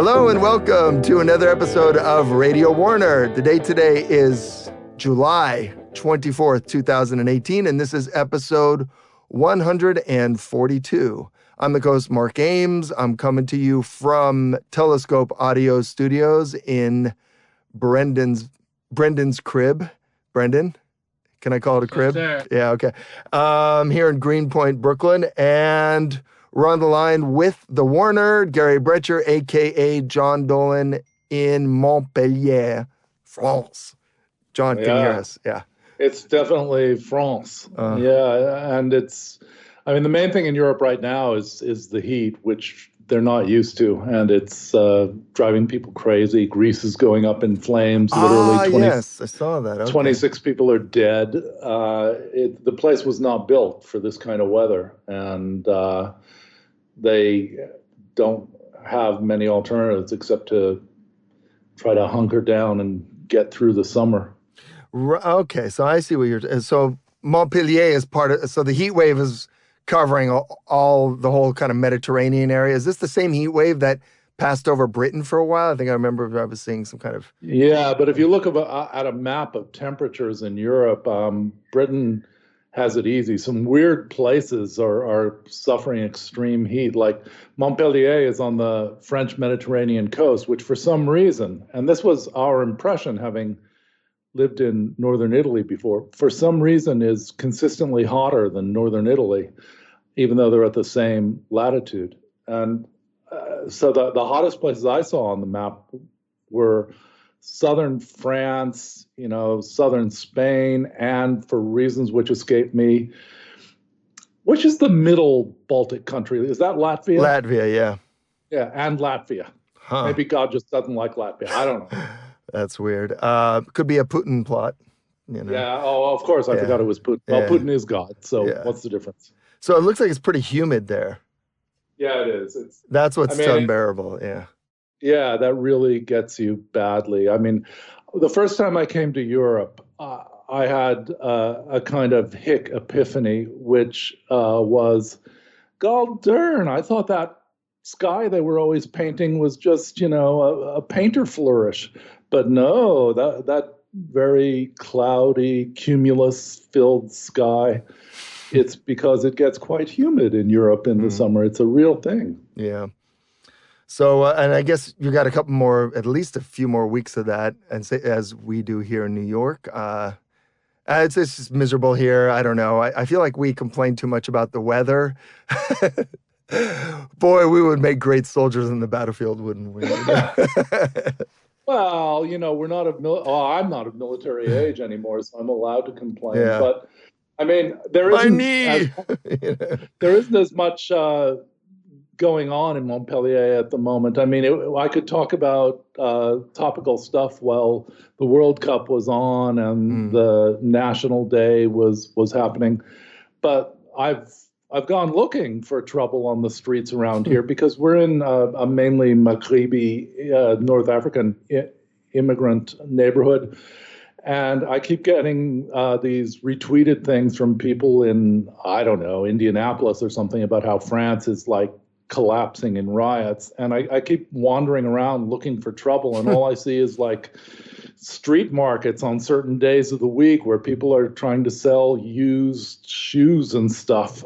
Hello and welcome to another episode of Radio Warner. The date today is July 24th, 2018, and this is episode 142. I'm the host, Mark Ames. I'm coming to you from Telescope Audio Studios in Brendan's crib. Brendan, can I call it a crib? Sure. Yeah, okay. Here in Greenpoint, Brooklyn, and we're on the line with the Warner, Gary Brecher, a.k.a. John Dolan in Montpellier, France. John, can you hear us? Yeah. It's definitely France. And the main thing in Europe right now is the heat, which they're not used to, and it's driving people crazy. Greece is going up in flames. Literally, yes, I saw that. Okay. 26 people are dead. The place was not built for this kind of weather, and they don't have many alternatives except to try to hunker down and get through the summer. Okay, so I see what you're. So Montpellier is part of. So the heat wave is covering the whole kind of Mediterranean area. Is this the same heat wave that passed over Britain for a while? I think I remember I was seeing some kind of. Yeah, but if you look at a map of temperatures in Europe, Britain has it easy. Some weird places are suffering extreme heat. Like Montpellier is on the French Mediterranean coast, which for some reason, and this was our impression having lived in northern Italy before, for some reason is consistently hotter than northern Italy, even though they're at the same latitude. And so the hottest places I saw on the map were southern France, southern Spain, and for reasons which escape me, which is the middle Baltic country? Is that Latvia? Latvia, yeah. Yeah, and Latvia. Huh. Maybe God just doesn't like Latvia. I don't know. That's weird. Could be a Putin plot. Yeah, of course. I forgot it was Putin. Well, Putin is God, so what's the difference? So it looks like it's pretty humid there. Yeah, it is. That's what's unbearable, yeah. Yeah, that really gets you badly. I mean, the first time I came to Europe, I had a kind of hick epiphany, which was, God darn, I thought that sky they were always painting was just, a painter flourish. But no, that very cloudy, cumulus-filled sky, it's because it gets quite humid in Europe in the summer. It's a real thing. Yeah. So, and I guess you got at least a few more weeks of that, and as we do here in New York. It's just miserable here. I don't know. I feel like we complain too much about the weather. Boy, we would make great soldiers in the battlefield, wouldn't we? Well, we're not I'm not of military age anymore, so I'm allowed to complain. Yeah. But I mean, there isn't as much going on in Montpellier at the moment. I mean, I could talk about topical stuff while the World Cup was on and the National Day was happening, but I've gone looking for trouble on the streets around here because we're in a mainly Maghrebi, North African immigrant neighborhood. And I keep getting these retweeted things from people in, I don't know, Indianapolis or something about how France is like collapsing in riots. And I keep wandering around looking for trouble. And all I see is like street markets on certain days of the week where people are trying to sell used shoes and stuff.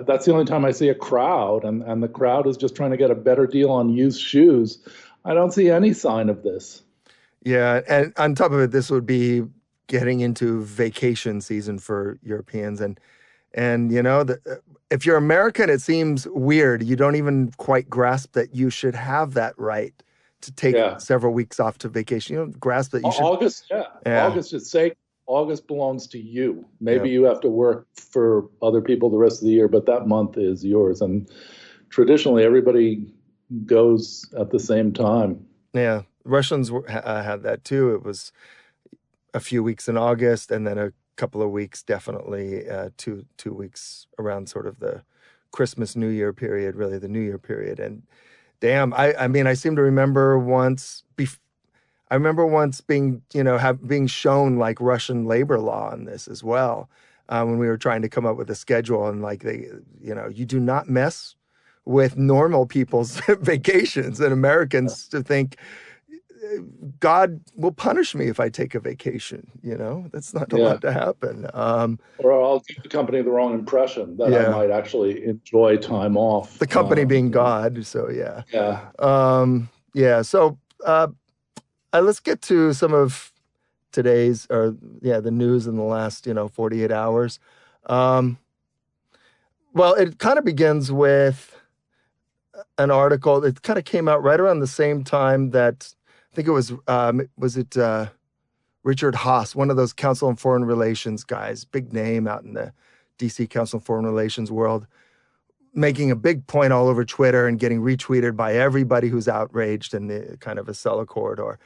That's the only time I see a crowd, and the crowd is just trying to get a better deal on used shoes. I don't see any sign of this. Yeah, and on top of it, this would be getting into vacation season for Europeans, and if you're American, it seems weird. You don't even quite grasp that you should have that right to take several weeks off to vacation. You don't grasp that you should. August is sacred. August belongs to you. Maybe you have to work for other people the rest of the year, but that month is yours. And traditionally, everybody goes at the same time. Yeah, Russians had that too. It was a few weeks in August, and then a couple of weeks, definitely 2 weeks around sort of the Christmas, New Year period, really the New Year period. And damn, I mean, I seem to remember once being, being shown like Russian labor law on this as well, when we were trying to come up with a schedule, and like you do not mess with normal people's vacations, and Americans to think God will punish me if I take a vacation. That's not Yeah. allowed to happen. Or I'll give the company the wrong impression that I Yeah, might actually enjoy time off. the company being God. So yeah, Yeah. yeah. So let's get to some of today's, or yeah, the news in the last 48 hours. Um, well, it kind of begins with an article that kind of came out right around the same time that I think it was it Richard Haas, one of those Council on Foreign Relations guys, big name out in the DC Council on Foreign Relations world, making a big point all over Twitter and getting retweeted by everybody who's outraged in the kind of Acela corridor,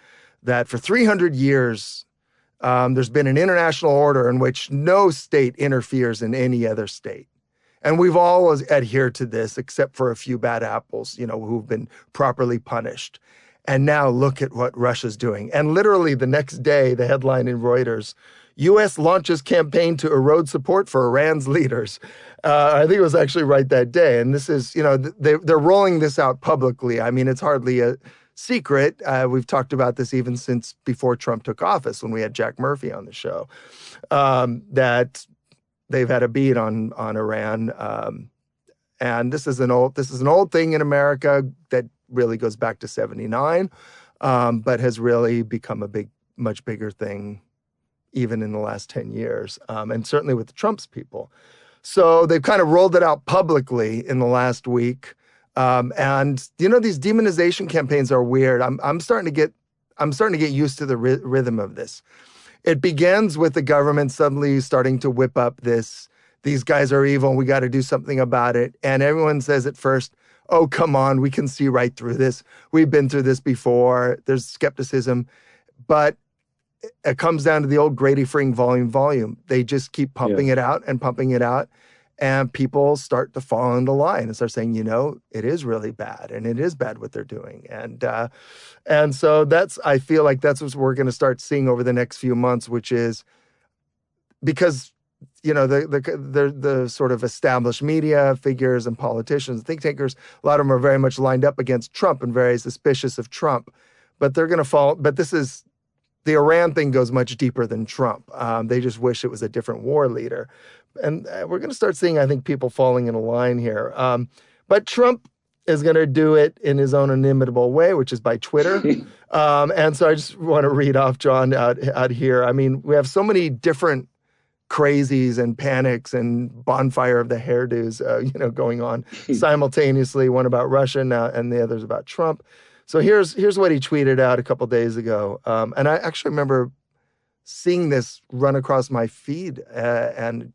that for 300 years, there's been an international order in which no state interferes in any other state. And we've always adhered to this, except for a few bad apples, who've been properly punished. And now look at what Russia's doing. And literally the next day, the headline in Reuters, U.S. launches campaign to erode support for Iran's leaders. I think it was actually right that day. And this is, they're rolling this out publicly. I mean, it's hardly a secret. We've talked about this even since before Trump took office, when we had Jack Murphy on the show, that they've had a beat on Iran. And this is an old thing in America that really goes back to 79, but has really become a much bigger thing even in the last 10 years, and certainly with Trump's people. So they've kind of rolled it out publicly in the last week. And these demonization campaigns are weird. I'm starting to get used to the rhythm of this. It begins with the government suddenly starting to whip up these guys are evil and we got to do something about it. And everyone says at first, oh, come on, we can see right through this. We've been through this before. There's skepticism. But it comes down to the old Grady Fring volume. They just keep pumping it out and pumping it out. And people start to fall into line and start saying, it is really bad, and it is bad what they're doing. And so I feel like that's what we're going to start seeing over the next few months, which is because, the sort of established media figures and politicians, think tankers, a lot of them are very much lined up against Trump and very suspicious of Trump. But they're going to fall. But the Iran thing goes much deeper than Trump. They just wish it was a different war leader. And we're going to start seeing, I think, people falling in a line here. But Trump is going to do it in his own inimitable way, which is by Twitter. And so I just want to read off, John, out here. I mean, we have so many different crazies and panics and bonfire of the hairdos, going on simultaneously. One about Russia now, and the other's about Trump. So here's what he tweeted out a couple days ago. And I actually remember seeing this run across my feed, and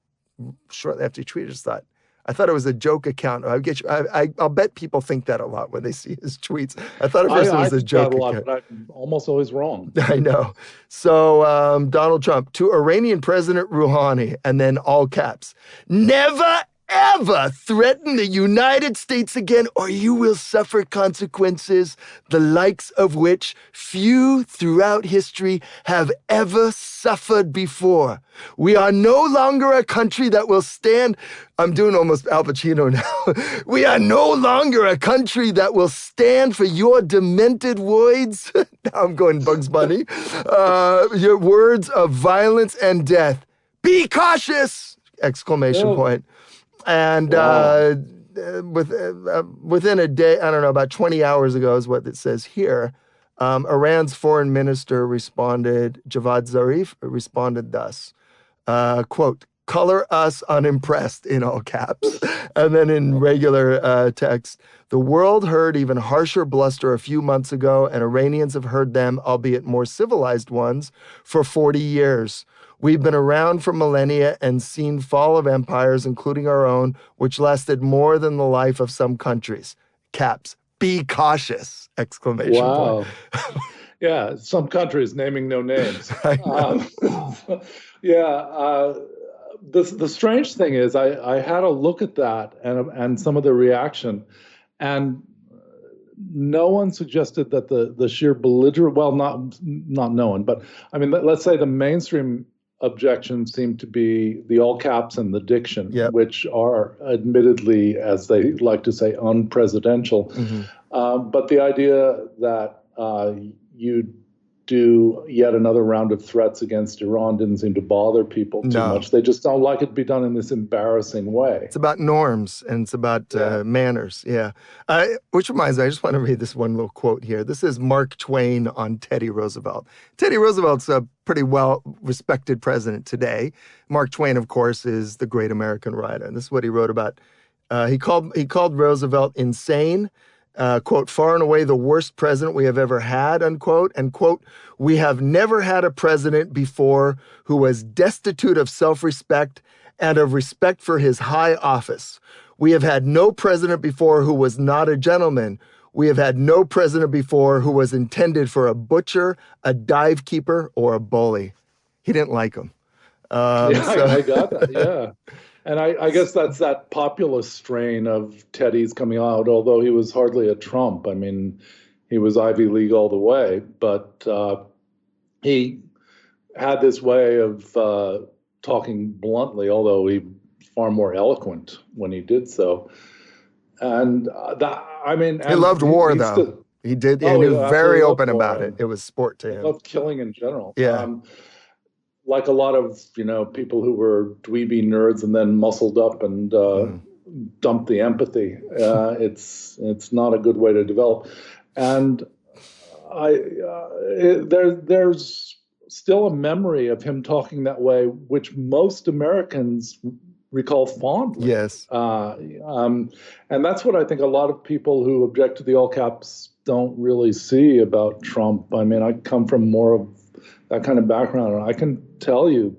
shortly after he tweeted, I thought it was a joke account. I'll bet people think that a lot when they see his tweets. I thought at first it was a joke a lot, account. but I'm almost always wrong. I know. So Donald Trump to Iranian President Rouhani, and then all caps, never ever threaten the United States again, or you will suffer consequences, the likes of which few throughout history have ever suffered before. We are no longer a country that will stand. I'm doing almost Al Pacino now. We are no longer a country that will stand for your demented words. Now I'm going Bugs Bunny. Your words of violence and death. Be cautious! Exclamation point. And Wow. within a day, I don't know, about 20 hours ago is what it says here, Iran's foreign minister Javad Zarif responded thus, quote, color us unimpressed, in all caps. And then in regular text, the world heard even harsher bluster a few months ago, and Iranians have heard them, albeit more civilized ones, for 40 years. We've been around for millennia and seen fall of empires, including our own, which lasted more than the life of some countries. Caps. Be cautious! Exclamation point. Wow. Yeah, some countries naming no names. I know. The strange thing is, I had a look at that and some of the reaction, and no one suggested that the sheer belligerent, well, not no one, but I mean, let's say the mainstream objections seem to be the all caps and the diction, Yep. which are admittedly, as they like to say, unpresidential. Hmm. But the idea that you do yet another round of threats against Iran didn't seem to bother people too No. much. They just don't like it to be done in this embarrassing way. It's about norms and it's about Yeah. manners. Yeah. Which reminds me, I just want to read this one little quote here. This is Mark Twain on Teddy Roosevelt. Teddy Roosevelt's a pretty well respected president today. Mark Twain, of course, is the great American writer. And this is what he wrote about. He called Roosevelt insane. Quote, far and away the worst president we have ever had, unquote. And quote, we have never had a president before who was destitute of self-respect and of respect for his high office. We have had no president before who was not a gentleman. We have had no president before who was intended for a butcher, a dive keeper, or a bully. He didn't like him. Yeah, So I got that. Yeah. And I guess that's that populist strain of Teddy's coming out, although he was hardly a Trump. I mean, he was Ivy League all the way, but he had this way of talking bluntly, although he was far more eloquent when he did so. And I mean, he and loved war, he's though. still, He did, and oh, he he was very absolutely loved open war about it. and It was sport to he him. loved killing in general. Yeah. Like a lot of people who were dweeby nerds and then muscled up and Mm. dumped the empathy. It's not a good way to develop. And there's still a memory of him talking that way, which most Americans recall fondly. Yes. And that's what I think a lot of people who object to the all caps don't really see about Trump. I mean, I come from more of that kind of background, and I can tell you,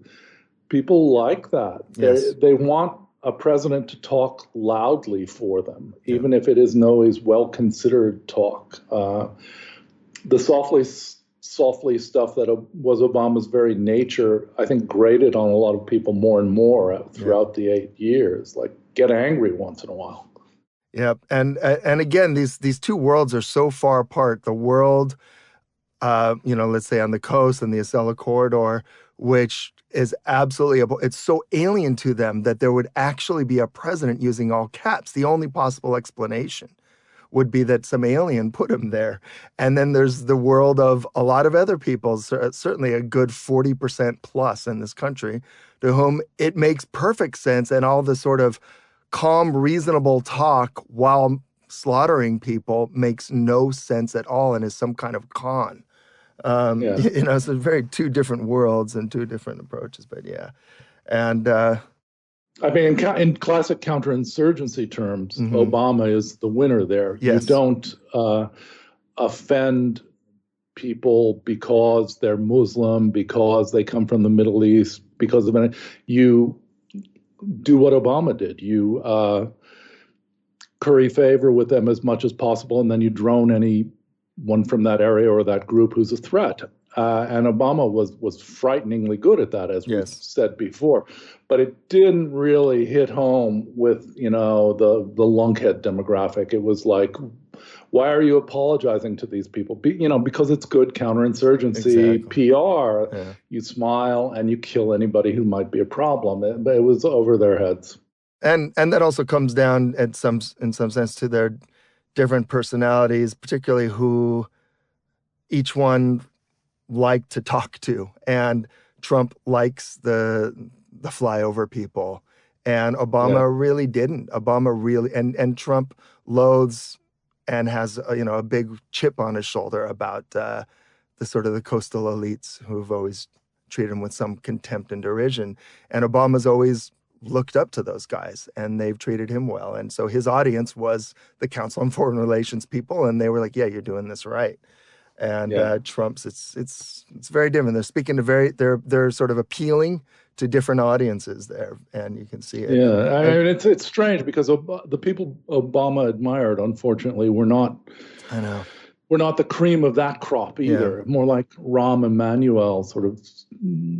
people like that. Yes. They want a president to talk loudly for them, Yeah. even if it isn't always well considered talk. The softly stuff that was Obama's very nature, I think, grated on a lot of people more and more throughout the 8 years. Like, get angry once in a while. Yep. And again, these two worlds are so far apart. The world, let's say on the coast and the Acela corridor, which is absolutely, it's so alien to them that there would actually be a president using all caps. The only possible explanation would be that some alien put him there. And then there's the world of a lot of other people, certainly a good 40% plus in this country, to whom it makes perfect sense. And all the sort of calm, reasonable talk while slaughtering people makes no sense at all and is some kind of con. Yeah. So very two different worlds and two different approaches, but yeah. And I mean, in classic counterinsurgency terms, Obama is the winner there. Yes. You don't offend people because they're Muslim, because they come from the Middle East, because of anything. You do what Obama did. You curry favor with them as much as possible, and then you drone anyone from that area or that group who's a threat. And Obama was frighteningly good at that, as we said before. But it didn't really hit home with, the lunkhead demographic. It was like, why are you apologizing to these people? Because it's good counterinsurgency PR. Yeah. You smile and you kill anybody who might be a problem. It was over their heads. And that also comes down in some sense to their different personalities, particularly who each one like to talk to. And Trump likes the flyover people, and Obama really didn't. Obama really, and Trump loathes and has a big chip on his shoulder about the sort of the coastal elites who've always treated him with some contempt and derision. And Obama's always looked up to those guys, and they've treated him well. And so his audience was the Council on Foreign Relations people, and they were like, "Yeah, you're doing this right." And Trump's, it's very different. They're speaking to they're sort of appealing to different audiences there, and you can see it. Yeah, I mean, it's strange because the people Obama admired, unfortunately, were not. I know. We're not the cream of that crop either. Yeah. More like Rahm Emanuel, sort of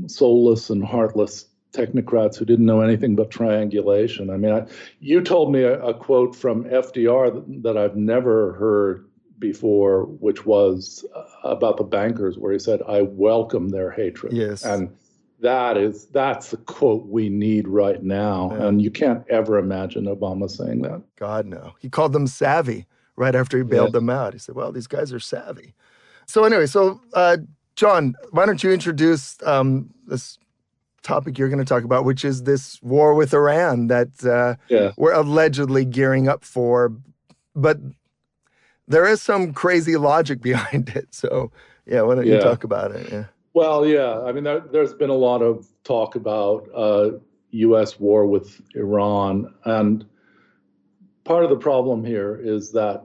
soulless and heartless technocrats who didn't know anything but triangulation. I mean, you told me a quote from FDR that I've never heard before, which was about the bankers, where he said, "I welcome their hatred." Yes. And that's the quote we need right now. Yeah. And you can't ever imagine Obama saying that. God, no. He called them savvy right after he bailed Yes. them out. He said, well, these guys are savvy. So anyway, John, why don't you introduce this topic you're going to talk about, which is this war with Iran that Yeah. we're allegedly gearing up for, but there is some crazy logic behind it. So yeah, why don't you Yeah. talk about it? Yeah. Well, yeah. I mean, there's been a lot of talk about U.S. war with Iran, and part of the problem here is that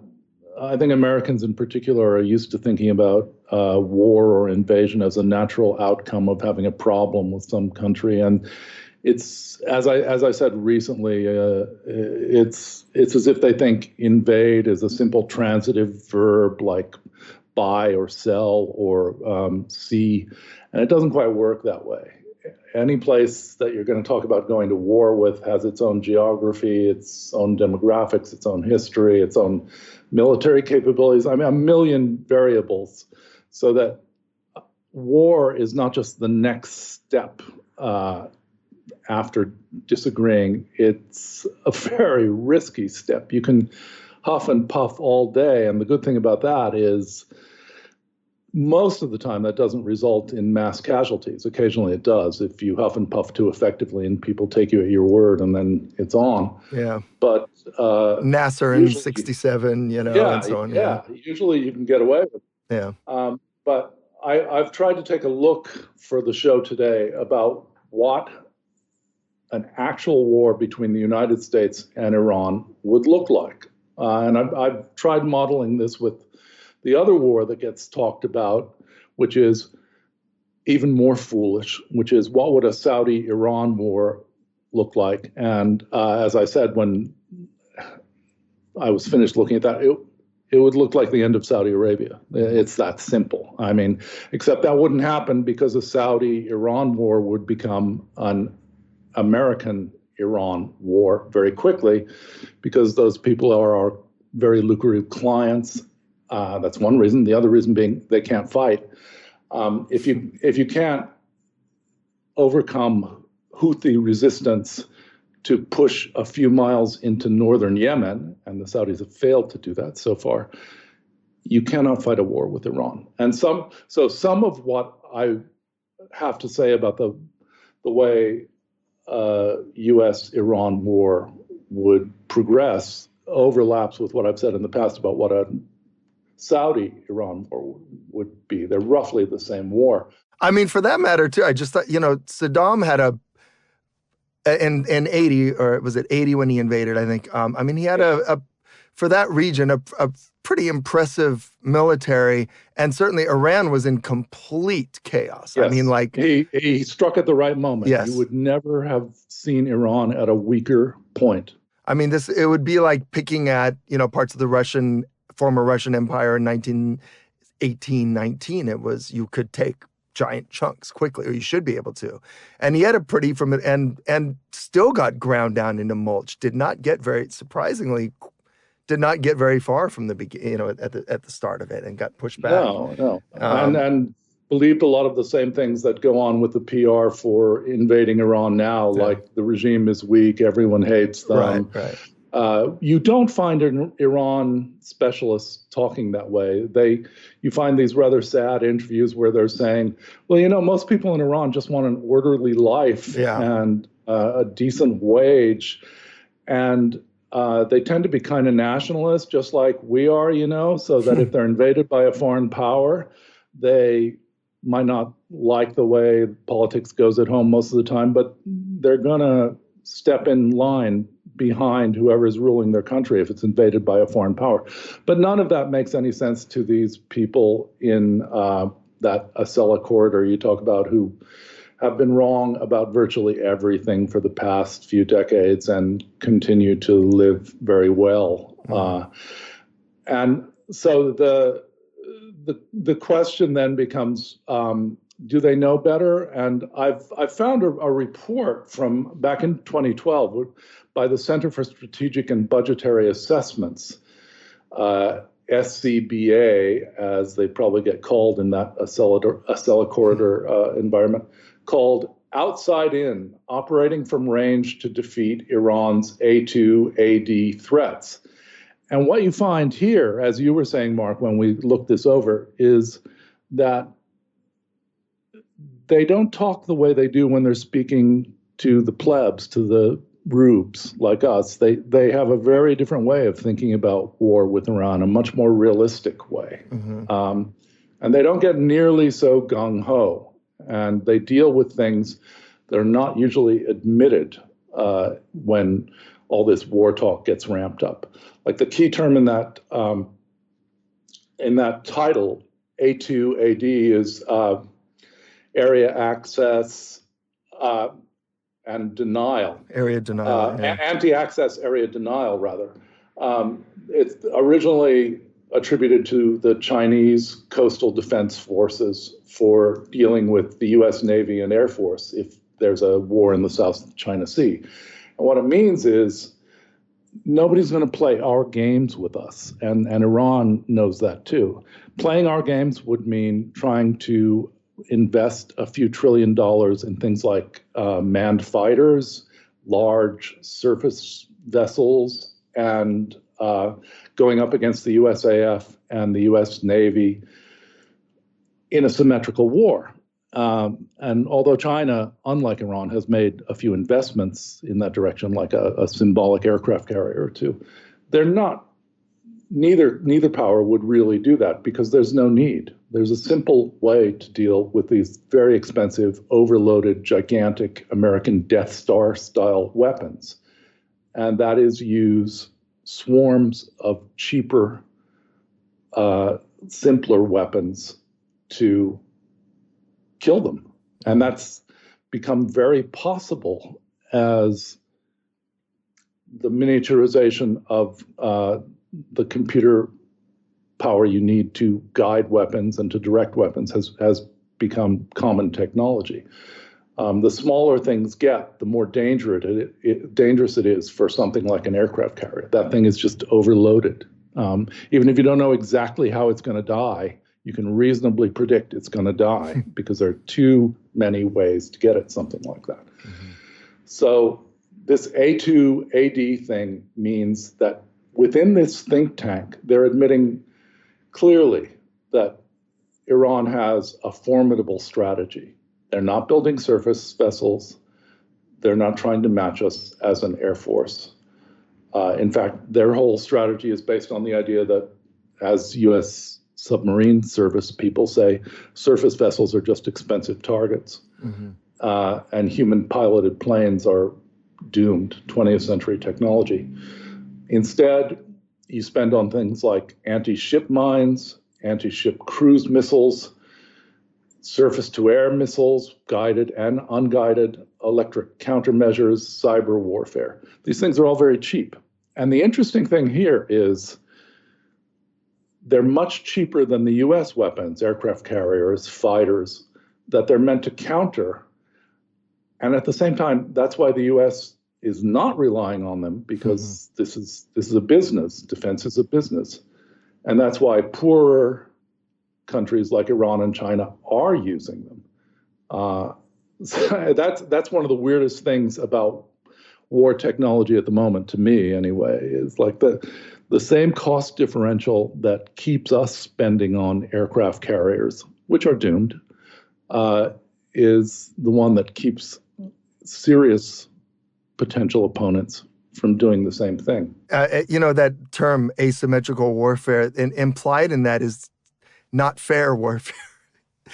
I think Americans in particular are used to thinking about war or invasion as a natural outcome of having a problem with some country, and it's as I said recently, it's as if they think invade is a simple transitive verb like buy or sell or see, and it doesn't quite work that way. Any place that you're going to talk about going to war with has its own geography, its own demographics, its own history, its own military capabilities. I mean, a million variables. So that war is not just the next step after disagreeing. It's a very risky step. You can huff and puff all day. And the good thing about that is most of the time that doesn't result in mass casualties. Occasionally it does if you huff and puff too effectively and people take you at your word and then it's on. Yeah. But Nasser in 67, and so on. Yeah. Usually you can get away with it. Yeah. But I've tried to take a look for the show today about what an actual war between the United States and Iran would look like. And I've tried modeling this with the other war that gets talked about, which is even more foolish, which is what would a Saudi-Iran war look like? And as I said, when I was finished looking at that, it would look like the end of Saudi Arabia. It's that simple. I mean, except that wouldn't happen because a Saudi-Iran war would become an American-Iran war very quickly because those people are our very lucrative clients. That's one reason. The other reason being they can't fight. If you can't overcome Houthi resistance to push a few miles into northern Yemen, and the Saudis have failed to do that so far, you cannot fight a war with Iran. And some of what I have to say about the way U.S.-Iran war would progress overlaps with what I've said in the past about what a Saudi-Iran war would be. They're roughly the same war. I mean, for that matter, too, I just thought, Saddam had in 80, or was it 80 when he invaded, I think. I mean, he had for that region, a pretty impressive military, and certainly Iran was in complete chaos. Yes. I mean, like... He struck at the right moment. Yes. You would never have seen Iran at a weaker point. I mean, it would be like picking at, parts of the former Russian Empire in 1918, 19. It was, you could take giant chunks quickly, or you should be able to. And he had a pretty and still got ground down into mulch. Surprisingly, did not get very far from the beginning, at the start of it, and got pushed back. No. And believed a lot of the same things that go on with the PR for invading Iran now, like the regime is weak, everyone hates them. Right. You don't find Iran specialists talking that way. You find these rather sad interviews where they're saying, well, most people in Iran just want an orderly life and a decent wage. And they tend to be kind of nationalist, just like we are, so that if they're invaded by a foreign power, they might not like the way politics goes at home most of the time, but they're going to step in line behind whoever is ruling their country if it's invaded by a foreign power. But none of that makes any sense to these people in that Acela corridor you talk about, who have been wrong about virtually everything for the past few decades and continue to live very well. And so the question then becomes, do they know better? And I've found a report from back in 2012 by the Center for Strategic and Budgetary Assessments, SCBA, as they probably get called in that Acela corridor environment, called outside in, operating from range to defeat Iran's A2, AD threats. And what you find here, as you were saying, Mark, when we looked this over, is that they don't talk the way they do when they're speaking to the plebs, to the rubes like us. They have a very different way of thinking about war with Iran, a much more realistic way. And they don't get nearly so gung-ho. And they deal with things that are not usually admitted when all this war talk gets ramped up. Like the key term in that title, A2AD, is area access and denial. Area denial. Yeah. Anti-access area denial, rather. It's originally attributed to the Chinese coastal defense forces for dealing with the U.S. Navy and Air Force if there's a war in the South China Sea. And what it means is nobody's going to play our games with us, and Iran knows that too. Playing our games would mean trying to invest a few $1 trillion in things like manned fighters, large surface vessels, and going up against the USAF and the U.S. Navy in a symmetrical war. And although China, unlike Iran, has made a few investments in that direction, like a symbolic aircraft carrier or two, they're not. Neither power would really do that because there's no need. There's a simple way to deal with these very expensive, overloaded, gigantic American Death Star style weapons, and that is use swarms of cheaper, simpler weapons to kill them. And that's become very possible as the miniaturization of the computer power you need to guide weapons and to direct weapons has become common technology. The smaller things get, the more dangerous it is for something like an aircraft carrier. That thing is just overloaded. Even if you don't know exactly how it's going to die, you can reasonably predict it's going to die because there are too many ways to get at something like that. So this A2AD thing means that within this think tank, they're admitting clearly that Iran has a formidable strategy. They're not building surface vessels. They're not trying to match us as an air force. In fact, their whole strategy is based on the idea that, as U.S. submarine service people say, surface vessels are just expensive targets. And human-piloted planes are doomed, 20th century technology. Instead, you spend on things like anti-ship mines, anti-ship cruise missiles, surface-to-air missiles, guided and unguided, electric countermeasures, cyber warfare. These things are all very cheap. And the interesting thing here is they're much cheaper than the U.S. weapons, aircraft carriers, fighters, that they're meant to counter. And at the same time, that's why the U.S. is not relying on them, because this is a business. Defense is a business. And that's why poorer countries like Iran and China are using them. So that's one of the weirdest things about war technology at the moment, to me anyway, is like the same cost differential that keeps us spending on aircraft carriers, which are doomed, is the one that keeps serious potential opponents from doing the same thing. That term asymmetrical warfare, and implied in that is not fair warfare.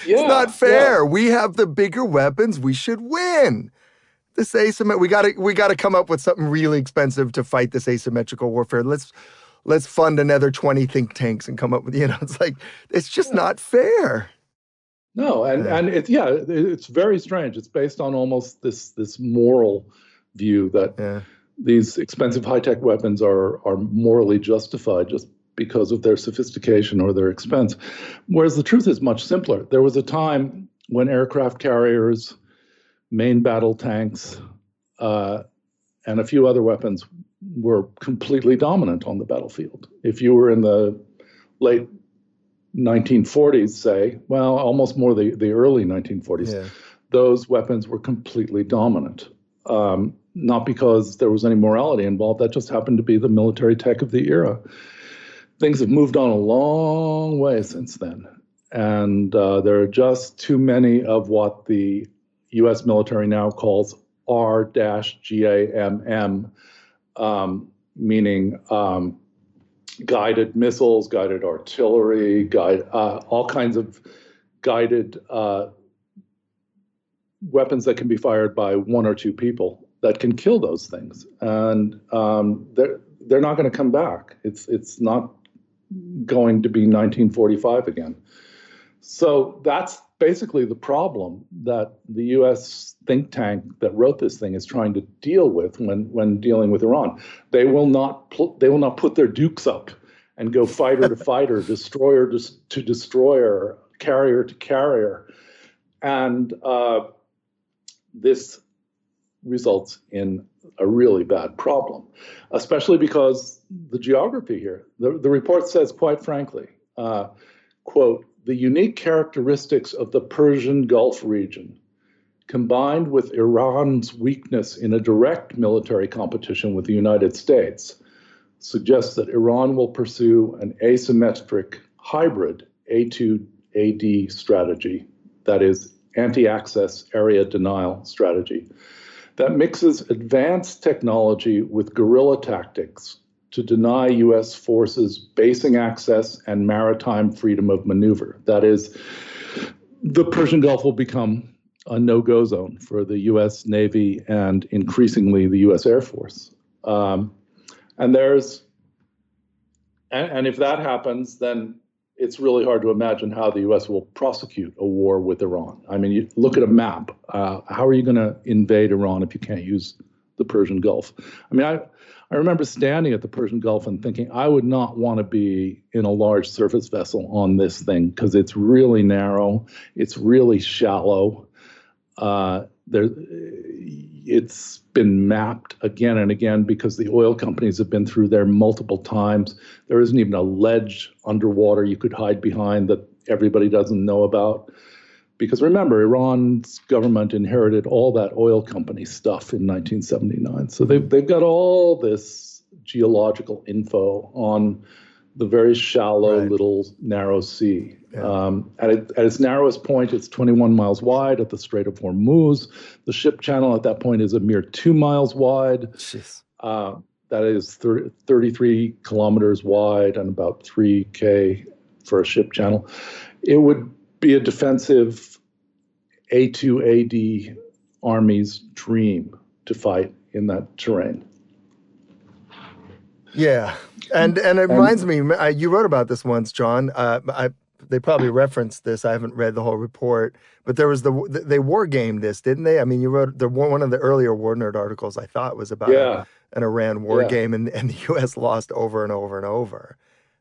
Yeah, it's not fair. Yeah. We have the bigger weapons. We should win. This we gotta come up with something really expensive to fight this asymmetrical warfare. Let's fund another 20 think tanks and come up with, it's like, it's just not fair. No, and it's very strange. It's based on almost this moral view that these expensive high-tech weapons are morally justified just because of their sophistication or their expense. Whereas the truth is much simpler. There was a time when aircraft carriers, main battle tanks, and a few other weapons were completely dominant on the battlefield. If you were in the late 1940s, say, well, almost more the early 1940s, those weapons were completely dominant. Not because there was any morality involved, that just happened to be the military tech of the era. Things have moved on a long way since then. And there are just too many of what the US military now calls R-GAMM, meaning guided missiles, guided artillery, all kinds of guided weapons that can be fired by one or two people that can kill those things. And they're not going to come back. It's not going to be 1945 again. So that's basically the problem that the U.S. think tank that wrote this thing is trying to deal with when dealing with Iran. They will not put their dukes up and go fighter to fighter, destroyer to destroyer, carrier to carrier, and this results in a really bad problem, especially because the geography here. The report says, quite frankly, quote, the unique characteristics of the Persian Gulf region, combined with Iran's weakness in a direct military competition with the United States, suggests that Iran will pursue an asymmetric hybrid A2AD strategy, that is, anti-access area denial strategy, that mixes advanced technology with guerrilla tactics to deny U.S. forces basing access and maritime freedom of maneuver. That is, the Persian Gulf will become a no-go zone for the U.S. Navy and increasingly the U.S. Air Force. And if that happens, then it's really hard to imagine how the U.S. will prosecute a war with Iran. I mean, you look at a map. How are you going to invade Iran if you can't use the Persian Gulf? I mean, I remember standing at the Persian Gulf and thinking, I would not want to be in a large surface vessel on this thing because it's really narrow, it's really shallow. It's been mapped again and again because the oil companies have been through there multiple times. There isn't even a ledge underwater you could hide behind that everybody doesn't know about. Because remember, Iran's government inherited all that oil company stuff in 1979. So they've got all this geological info on the very shallow little narrow sea. Yeah. At its narrowest point, it's 21 miles wide at the Strait of Hormuz. The ship channel at that point is a mere 2 miles wide. That is 33 kilometers wide and about 3K for a ship channel. It would be a defensive A2AD army's dream to fight in that terrain. Yeah, and it reminds me, you wrote about this once, John. They probably referenced this. I haven't read the whole report, but there was they war gamed this, didn't they? I mean, you wrote one of the earlier War Nerd articles I thought was about an Iran war game, and the U.S. lost over and over and over.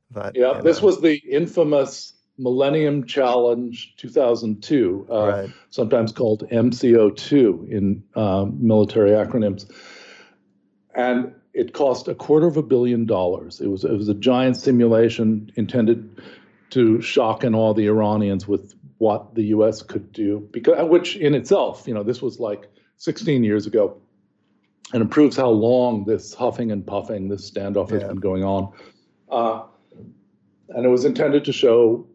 But this was the infamous Millennium Challenge 2002, sometimes called MCO2 in military acronyms, and it cost $250 million. It was a giant simulation intended to shock and awe the Iranians with what the U.S. could do, which in itself, this was like 16 years ago, and it proves how long this huffing and puffing, this standoff has been going on. And it was intended to show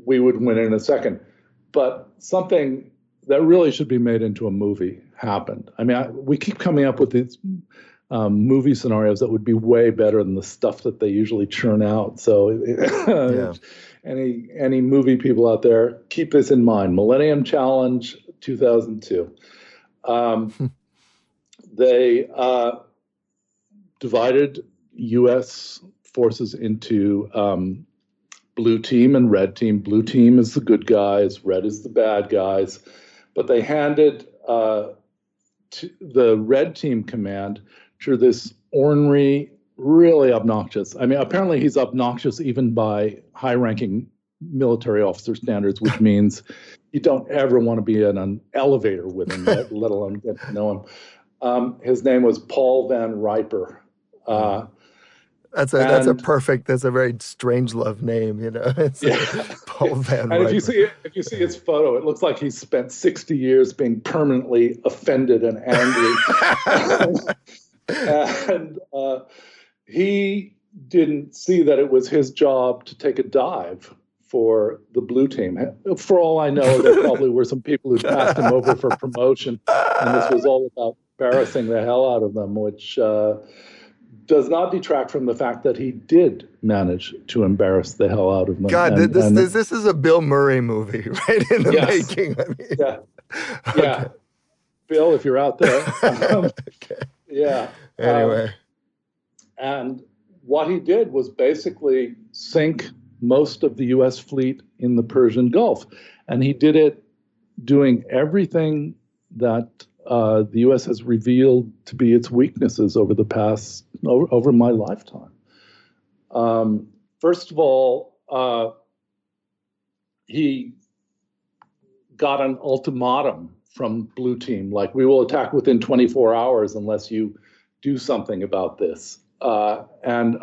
we would win in a second. But something that really should be made into a movie happened. I mean, we keep coming up with these movie scenarios that would be way better than the stuff that they usually churn out. So any movie people out there, keep this in mind. Millennium Challenge 2002. They divided U.S. forces into blue team and red team. Blue team is the good guys, red is the bad guys. But they handed the red team command to this ornery, really obnoxious. I mean, apparently he's obnoxious even by high-ranking military officer standards, which means you don't ever want to be in an elevator with him, let alone get to know him. His name was Paul Van Riper. And That's a very strange love name, you know. It's yeah, Paul Van and Riper. if you see his photo, it looks like he's spent 60 years being permanently offended and angry. And he didn't see that it was his job to take a dive for the blue team. For all I know, there probably were some people who passed him over for promotion, and this was all about embarrassing the hell out of them, which does not detract from the fact that he did manage to embarrass the hell out of them. God, And this is a Bill Murray movie, right in the yes, making. I mean, yeah, okay, yeah, Bill, if you're out there, okay. yeah. Anyway, And what he did was basically sink most of the U.S. fleet in the Persian Gulf. And he did it doing everything that the U.S. has revealed to be its weaknesses over my lifetime. First of all, he got an ultimatum from Blue Team, like, we will attack within 24 hours unless you do something about this. And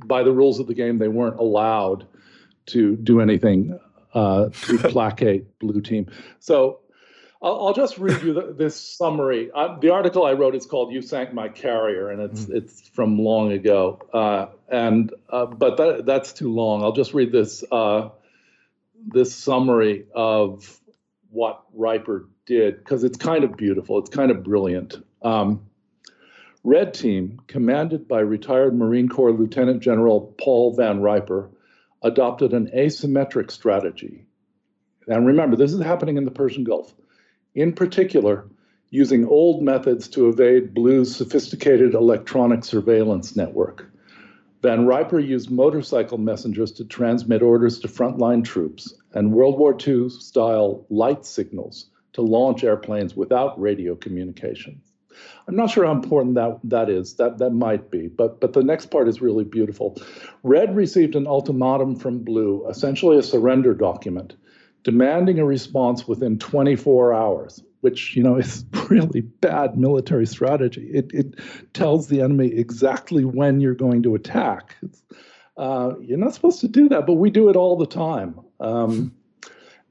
by the rules of the game, they weren't allowed to do anything to placate Blue Team. So I'll just read you this summary. The article I wrote is called "You Sank My Carrier," and it's from long ago. But that's too long. I'll just read this summary of what Riper did, because it's kind of beautiful. It's kind of brilliant. Red Team, commanded by retired Marine Corps Lieutenant General Paul Van Riper, adopted an asymmetric strategy. And remember, this is happening in the Persian Gulf. In particular, using old methods to evade Blue's sophisticated electronic surveillance network. Van Riper used motorcycle messengers to transmit orders to frontline troops and World War II-style light signals to launch airplanes without radio communication. I'm not sure how important that is. That might be, but the next part is really beautiful. Red received an ultimatum from Blue, essentially a surrender document, demanding a response within 24 hours, which, is really bad military strategy. It tells the enemy exactly when you're going to attack. You're not supposed to do that, but we do it all the time.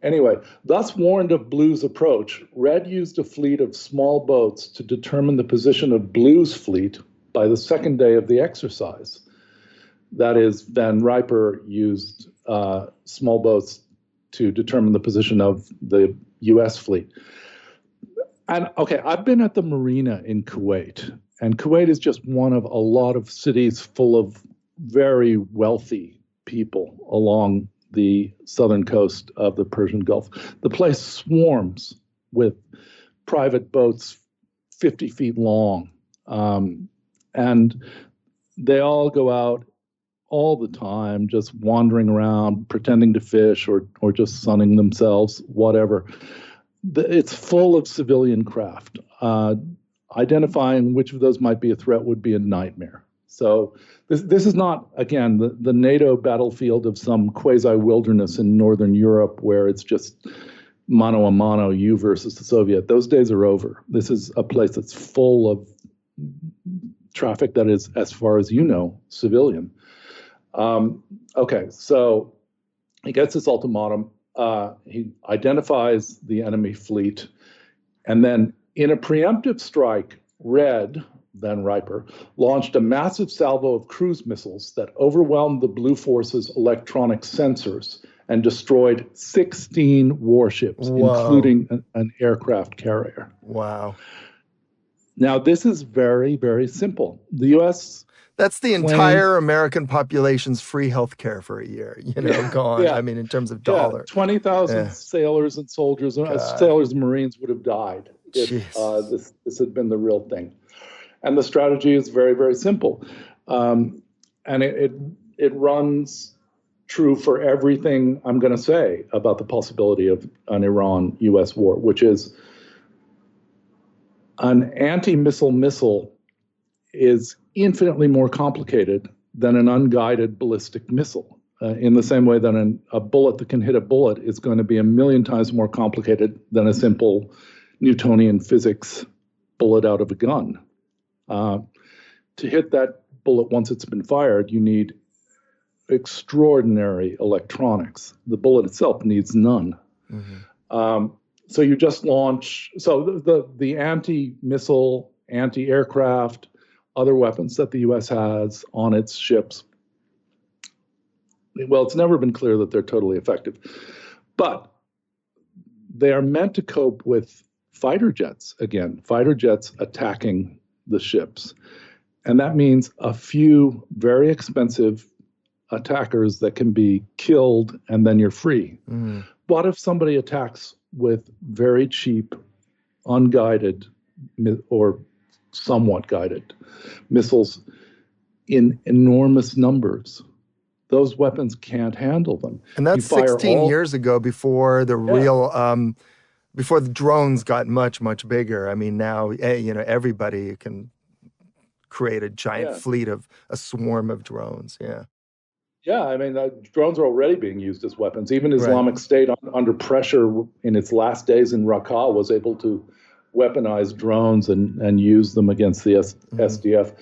Anyway, thus warned of Blue's approach, Red used a fleet of small boats to determine the position of Blue's fleet by the second day of the exercise. That is, Van Riper used small boats to determine the position of the U.S. fleet. And okay, I've been at the marina in Kuwait, and Kuwait is just one of a lot of cities full of very wealthy people along the southern coast of the Persian Gulf. The place swarms with private boats 50 feet long. And they all go out all the time, just wandering around, pretending to fish or just sunning themselves, whatever. It's full of civilian craft. Identifying which of those might be a threat would be a nightmare. So this is not, again, the NATO battlefield of some quasi-wilderness in Northern Europe where it's just mano a mano, you versus the Soviet. Those days are over. This is a place that's full of traffic that is, as far as you know, civilian. Okay, so he gets this ultimatum. He identifies the enemy fleet, and then in a preemptive strike, Red, Van Riper, launched a massive salvo of cruise missiles that overwhelmed the Blue Force's electronic sensors and destroyed 16 warships, including an aircraft carrier. Wow. Now, this is very, very simple. The U.S. That's the entire American population's free health care for a year, gone. Yeah. I mean, in terms of dollars. 20,000 sailors and soldiers, sailors and Marines would have died if this had been the real thing. And the strategy is very, very simple. And it runs true for everything I'm going to say about the possibility of an Iran-U.S. war, which is an anti-missile missile is infinitely more complicated than an unguided ballistic missile. In the same way that a bullet that can hit a bullet is going to be 1,000,000 times more complicated than a simple Newtonian physics bullet out of a gun. To hit that bullet, once it's been fired, you need extraordinary electronics. The bullet itself needs none. So you just launch. So the anti-missile, anti-aircraft, other weapons that the U.S. has on its ships, well, it's never been clear that they're totally effective. But they are meant to cope with fighter jets, again, fighter jets attacking the ships. And that means a few very expensive attackers that can be killed and then you're free. What if somebody attacks with very cheap, unguided or somewhat guided missiles in enormous numbers? Those weapons can't handle them. And that's 16 years ago, before the real, before the drones got much, much bigger. I mean, now, everybody can create a giant fleet of a swarm of drones. Yeah, I mean, drones are already being used as weapons. Even Islamic State, under pressure in its last days in Raqqa, was able to weaponize drones and use them against the SDF.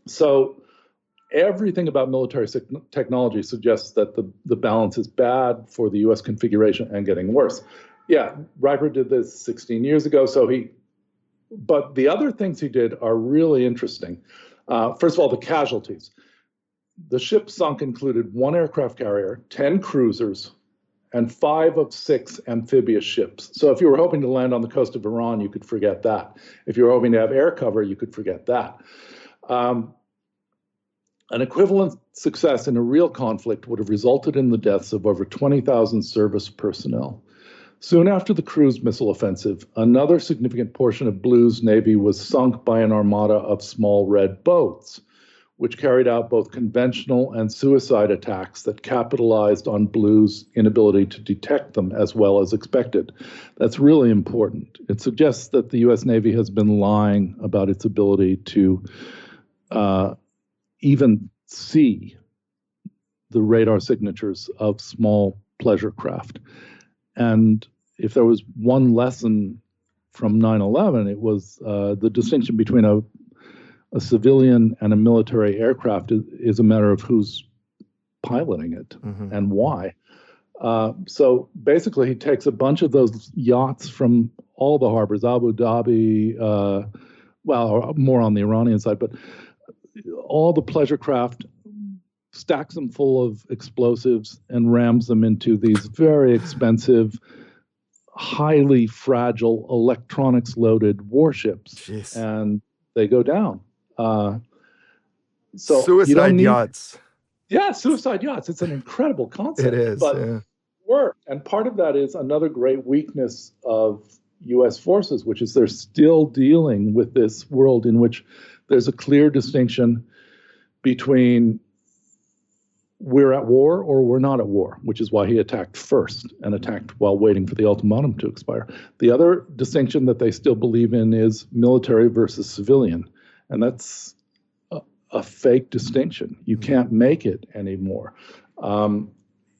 So everything about military technology suggests that the balance is bad for the U.S. configuration and getting worse. Yeah, Riper did this 16 years ago. But the other things he did are really interesting. First of all, the casualties. The ships sunk included 1 aircraft carrier, 10 cruisers, and 5 of 6 amphibious ships. So if you were hoping to land on the coast of Iran, you could forget that. If you were hoping to have air cover, you could forget that. An equivalent success in a real conflict would have resulted in the deaths of over 20,000 service personnel. Soon after the cruise missile offensive, another significant portion of Blue's Navy was sunk by an armada of small red boats, which carried out both conventional and suicide attacks that capitalized on Blue's inability to detect them as well as expected. That's really important. It suggests that the U.S. Navy has been lying about its ability to even see the radar signatures of small pleasure craft. And if there was one lesson from 9/11, it was the distinction between a civilian and a military aircraft is a matter of who's piloting it and why. So basically, he takes a bunch of those yachts from all the harbors, Abu Dhabi, or more on the Iranian side, but all the pleasure craft, stacks them full of explosives and rams them into these very expensive, highly fragile, electronics-loaded warships. Jeez. And they go down. So suicide yachts. Yeah, suicide yachts. It's an incredible concept. It is, but work. And part of that is another great weakness of U.S. forces, which is they're still dealing with this world in which there's a clear distinction between we're at war or we're not at war, which is why he attacked first and attacked while waiting for the ultimatum to expire. The other distinction that they still believe in is military versus civilian. And that's a fake distinction. You can't make it anymore.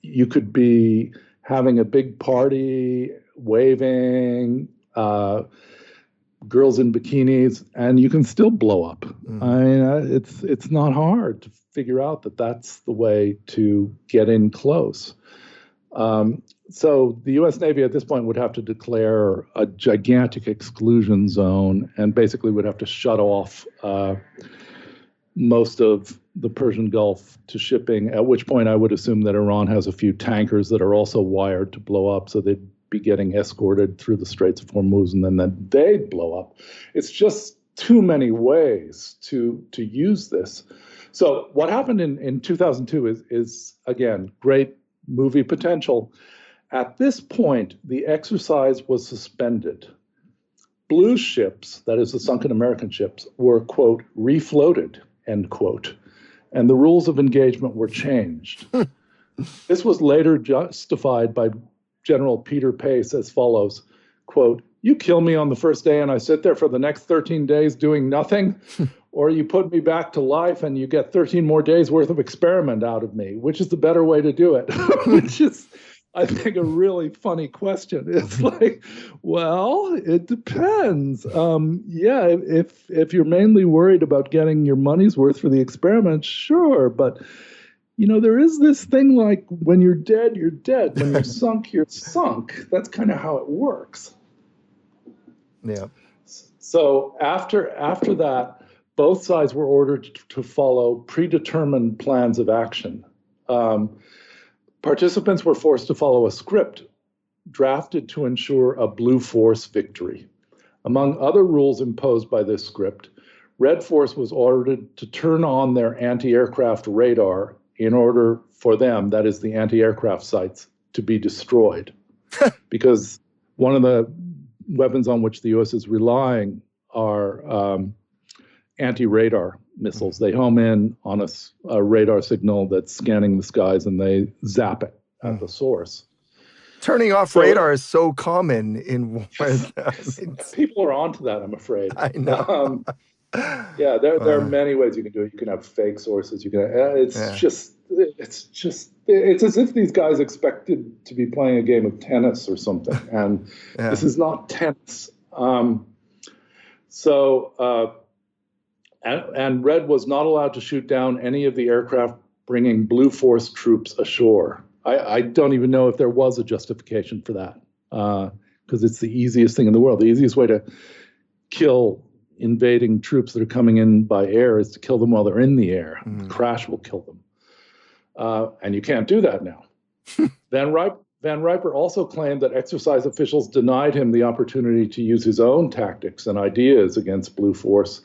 You could be having a big party, waving, girls in bikinis, and you can still blow up. It's not hard to figure out that that's the way to get in close. So the U.S. Navy at this point would have to declare a gigantic exclusion zone and basically would have to shut off most of the Persian Gulf to shipping, at which point I would assume that Iran has a few tankers that are also wired to blow up, so they'd be getting escorted through the Straits of Hormuz, and then they'd blow up. It's just too many ways to use this. So what happened in 2002 is again, great movie potential. At this point, the exercise was suspended. Blue's ships, that is the sunken American ships, were, quote, refloated, end quote, and the rules of engagement were changed. This was later justified by General Peter Pace as follows, quote, you kill me on the first day and I sit there for the next 13 days doing nothing, or you put me back to life and you get 13 more days worth of experiment out of me. Which is the better way to do it? Which is I think, a really funny question. It's like, well, it depends. Yeah, if you're mainly worried about getting your money's worth for the experiment, sure. But there is this thing like when you're dead, you're dead. When you're sunk, you're sunk. That's kind of how it works. Yeah. So after that, both sides were ordered to follow predetermined plans of action. Participants were forced to follow a script drafted to ensure a blue force victory. Among other rules imposed by this script, red force was ordered to turn on their anti-aircraft radar in order for them, that is the anti-aircraft sites, to be destroyed. Because one of the weapons on which the U.S. is relying are anti-radar missiles. They home in on a radar signal that's scanning the skies, and they zap it at the source. Turning off radar is so common in war. People are onto that, I'm afraid. I know. Yeah, there are many ways you can do it. You can have fake sources. You can. It's as if these guys expected to be playing a game of tennis or something, and this is not tennis. And Red was not allowed to shoot down any of the aircraft bringing Blue Force troops ashore. I don't even know if there was a justification for that, because it's the easiest thing in the world. The easiest way to kill invading troops that are coming in by air is to kill them while they're in the air. The crash will kill them. And you can't do that now. Van Riper also claimed that exercise officials denied him the opportunity to use his own tactics and ideas against Blue Force,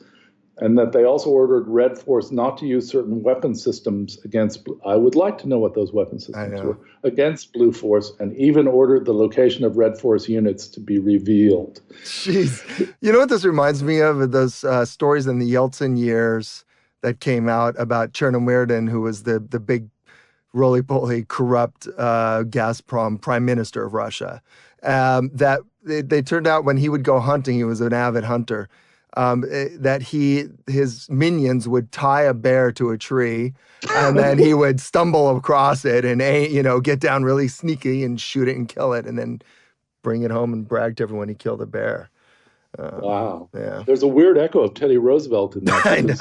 and that they also ordered Red Force not to use certain weapon systems against, I would like to know what those weapon systems were, against Blue Force, and even ordered the location of Red Force units to be revealed. Jeez. You know what this reminds me of? Those stories in the Yeltsin years that came out about Chernomyrdin, who was the big roly-poly corrupt Gazprom prime minister of Russia. That they turned out when he would go hunting, he was an avid hunter, that his minions would tie a bear to a tree, and then he would stumble across it and get down really sneaky and shoot it and kill it, and then bring it home and brag to everyone he killed a bear. Wow. Yeah. There's a weird echo of Teddy Roosevelt in that. I know.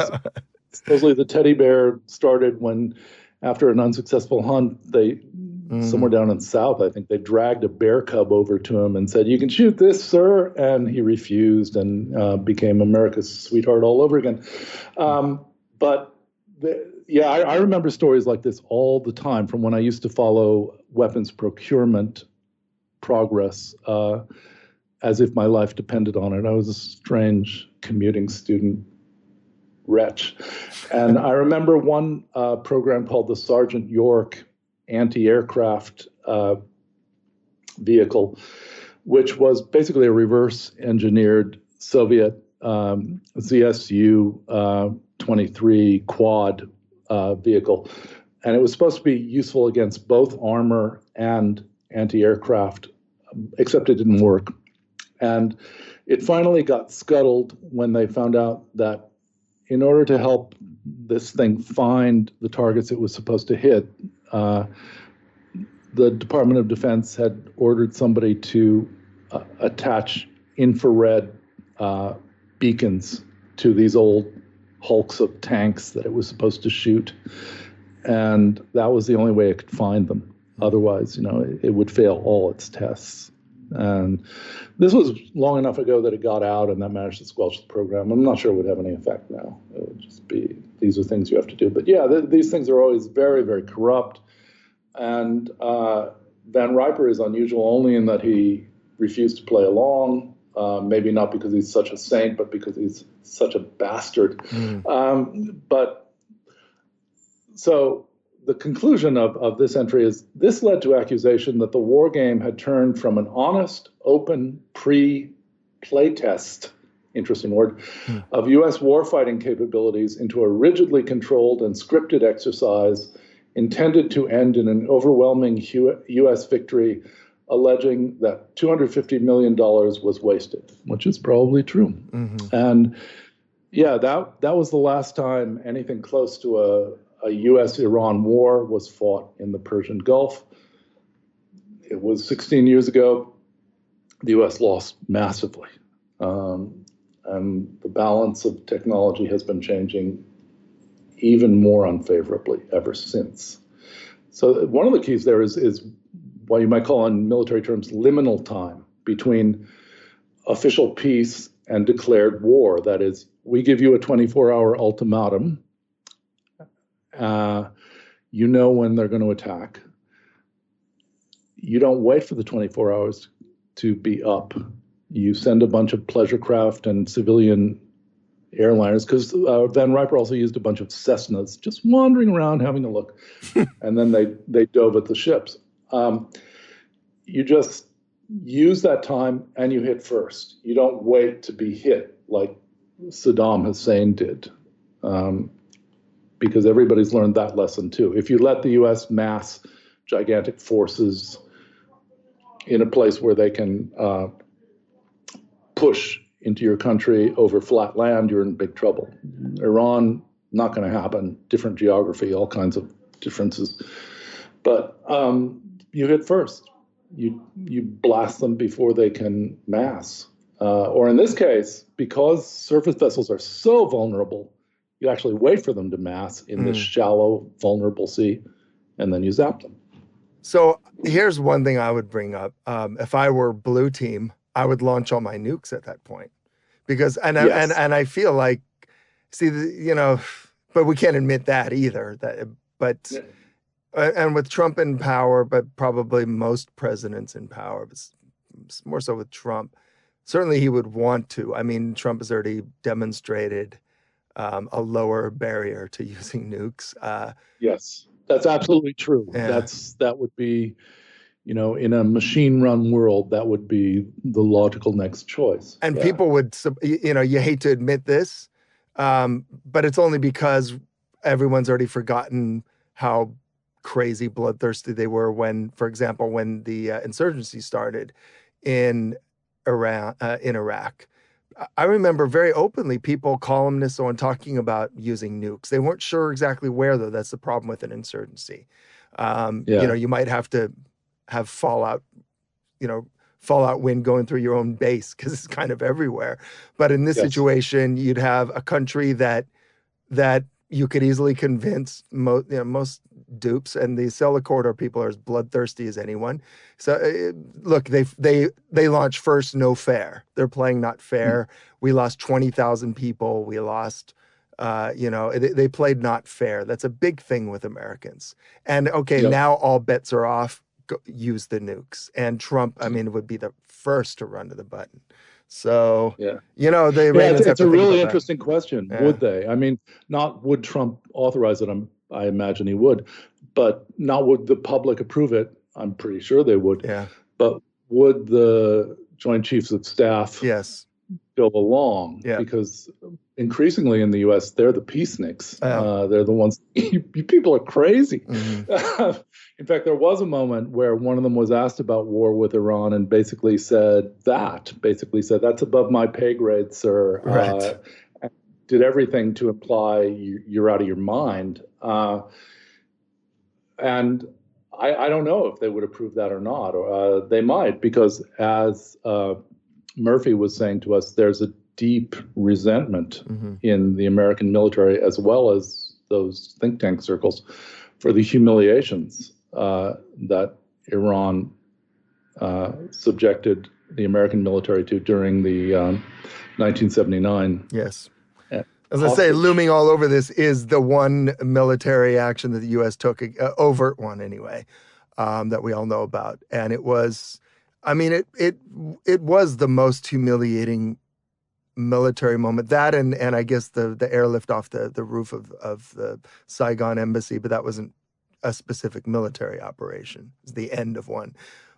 Supposedly the teddy bear started when, after an unsuccessful hunt, somewhere down in the South, I think, they dragged a bear cub over to him and said, "You can shoot this, sir." And he refused and became America's sweetheart all over again. I remember stories like this all the time from when I used to follow weapons procurement progress as if my life depended on it. I was a strange commuting student wretch. And I remember one program called the Sergeant York anti-aircraft vehicle, which was basically a reverse-engineered Soviet ZSU-23 quad vehicle. And it was supposed to be useful against both armor and anti-aircraft, except it didn't work. And it finally got scuttled when they found out that in order to help this thing find the targets it was supposed to hit, the Department of Defense had ordered somebody to attach infrared beacons to these old hulks of tanks that it was supposed to shoot. And that was the only way it could find them. Otherwise, it would fail all its tests. And this was long enough ago that it got out and that managed to squelch the program. I'm not sure it would have any effect now. It would just be, these are things you have to do. But yeah, these things are always very, very corrupt. And Van Riper is unusual only in that he refused to play along, maybe not because he's such a saint, but because he's such a bastard. So the conclusion of this entry is this led to accusation that the war game had turned from an honest, open, pre-playtest, interesting word, of U.S. warfighting capabilities into a rigidly controlled and scripted exercise intended to end in an overwhelming U.S. victory, alleging that $250 million was wasted, which is probably true. And yeah, that was the last time anything close to a U.S.-Iran war was fought in the Persian Gulf. it was 16 years ago. The U.S. lost massively. And the balance of technology has been changing even more unfavorably ever since. So one of the keys there is what you might call in military terms liminal time between official peace and declared war. That is, we give you a 24-hour ultimatum. You know when they're going to attack. You don't wait for the 24 hours to be up. You send a bunch of pleasure craft and civilian airliners, because Van Riper also used a bunch of Cessnas just wandering around having a look. And then they dove at the ships. You just use that time and you hit first. You don't wait to be hit like Saddam Hussein did, because everybody's learned that lesson too. If you let the U.S. mass gigantic forces in a place where they can push into your country over flat land, you're in big trouble. Iran, not going to happen. Different geography, all kinds of differences. But you hit first. You blast them before they can mass. Or in this case, because surface vessels are so vulnerable, you actually wait for them to mass in this shallow, vulnerable sea, and then you zap them. So here's one thing I would bring up. If I were blue team, I would launch all my nukes at that point, because and I feel like, but we can't admit that either. And with Trump in power, but probably most presidents in power, but more so with Trump, certainly he would want to. I mean, Trump has already demonstrated a lower barrier to using nukes. Yes, that's absolutely true. Yeah. That would be, in a machine run world, that would be the logical next choice. And people would, you hate to admit this, but it's only because everyone's already forgotten how crazy bloodthirsty they were when, for example, when the insurgency started in Iraq. I remember very openly people, columnists, so on, talking about using nukes. They weren't sure exactly where, though. That's the problem with an insurgency. You might have to have fallout wind going through your own base because it's kind of everywhere. But in this situation, you'd have a country that you could easily convince most dupes, and the Sella corridor people are as bloodthirsty as anyone. So look, they launched first, no fair. They're playing not fair. We lost 20,000 people. We lost, they played not fair. That's a big thing with Americans. And now all bets are off. Use the nukes. And Trump, would be the first to run to the button. So, it's a really interesting question. Yeah. Would they? Not would Trump authorize it. I imagine he would, but not would the public approve it. I'm pretty sure they would. Yeah. But would the Joint Chiefs of Staff go along? Yeah. Because increasingly in the U.S., they're the peaceniks. They're the ones, you people are crazy. Mm-hmm. In fact, there was a moment where one of them was asked about war with Iran and basically said, that's above my pay grade, sir. Right. Did everything to imply you're out of your mind. And I don't know if they would approve that or not. Or they might, because as Murphy was saying to us, there's a deep resentment in the American military, as well as those think tank circles, for the humiliations that Iran subjected the American military to during the 1979. Yes. As I say, looming all over this is the one military action that the U.S. took, overt one anyway, that we all know about. And it was, it was the most humiliating military moment. That and I guess the airlift off the roof of the Saigon embassy, but that wasn't a specific military operation. It was the end of one.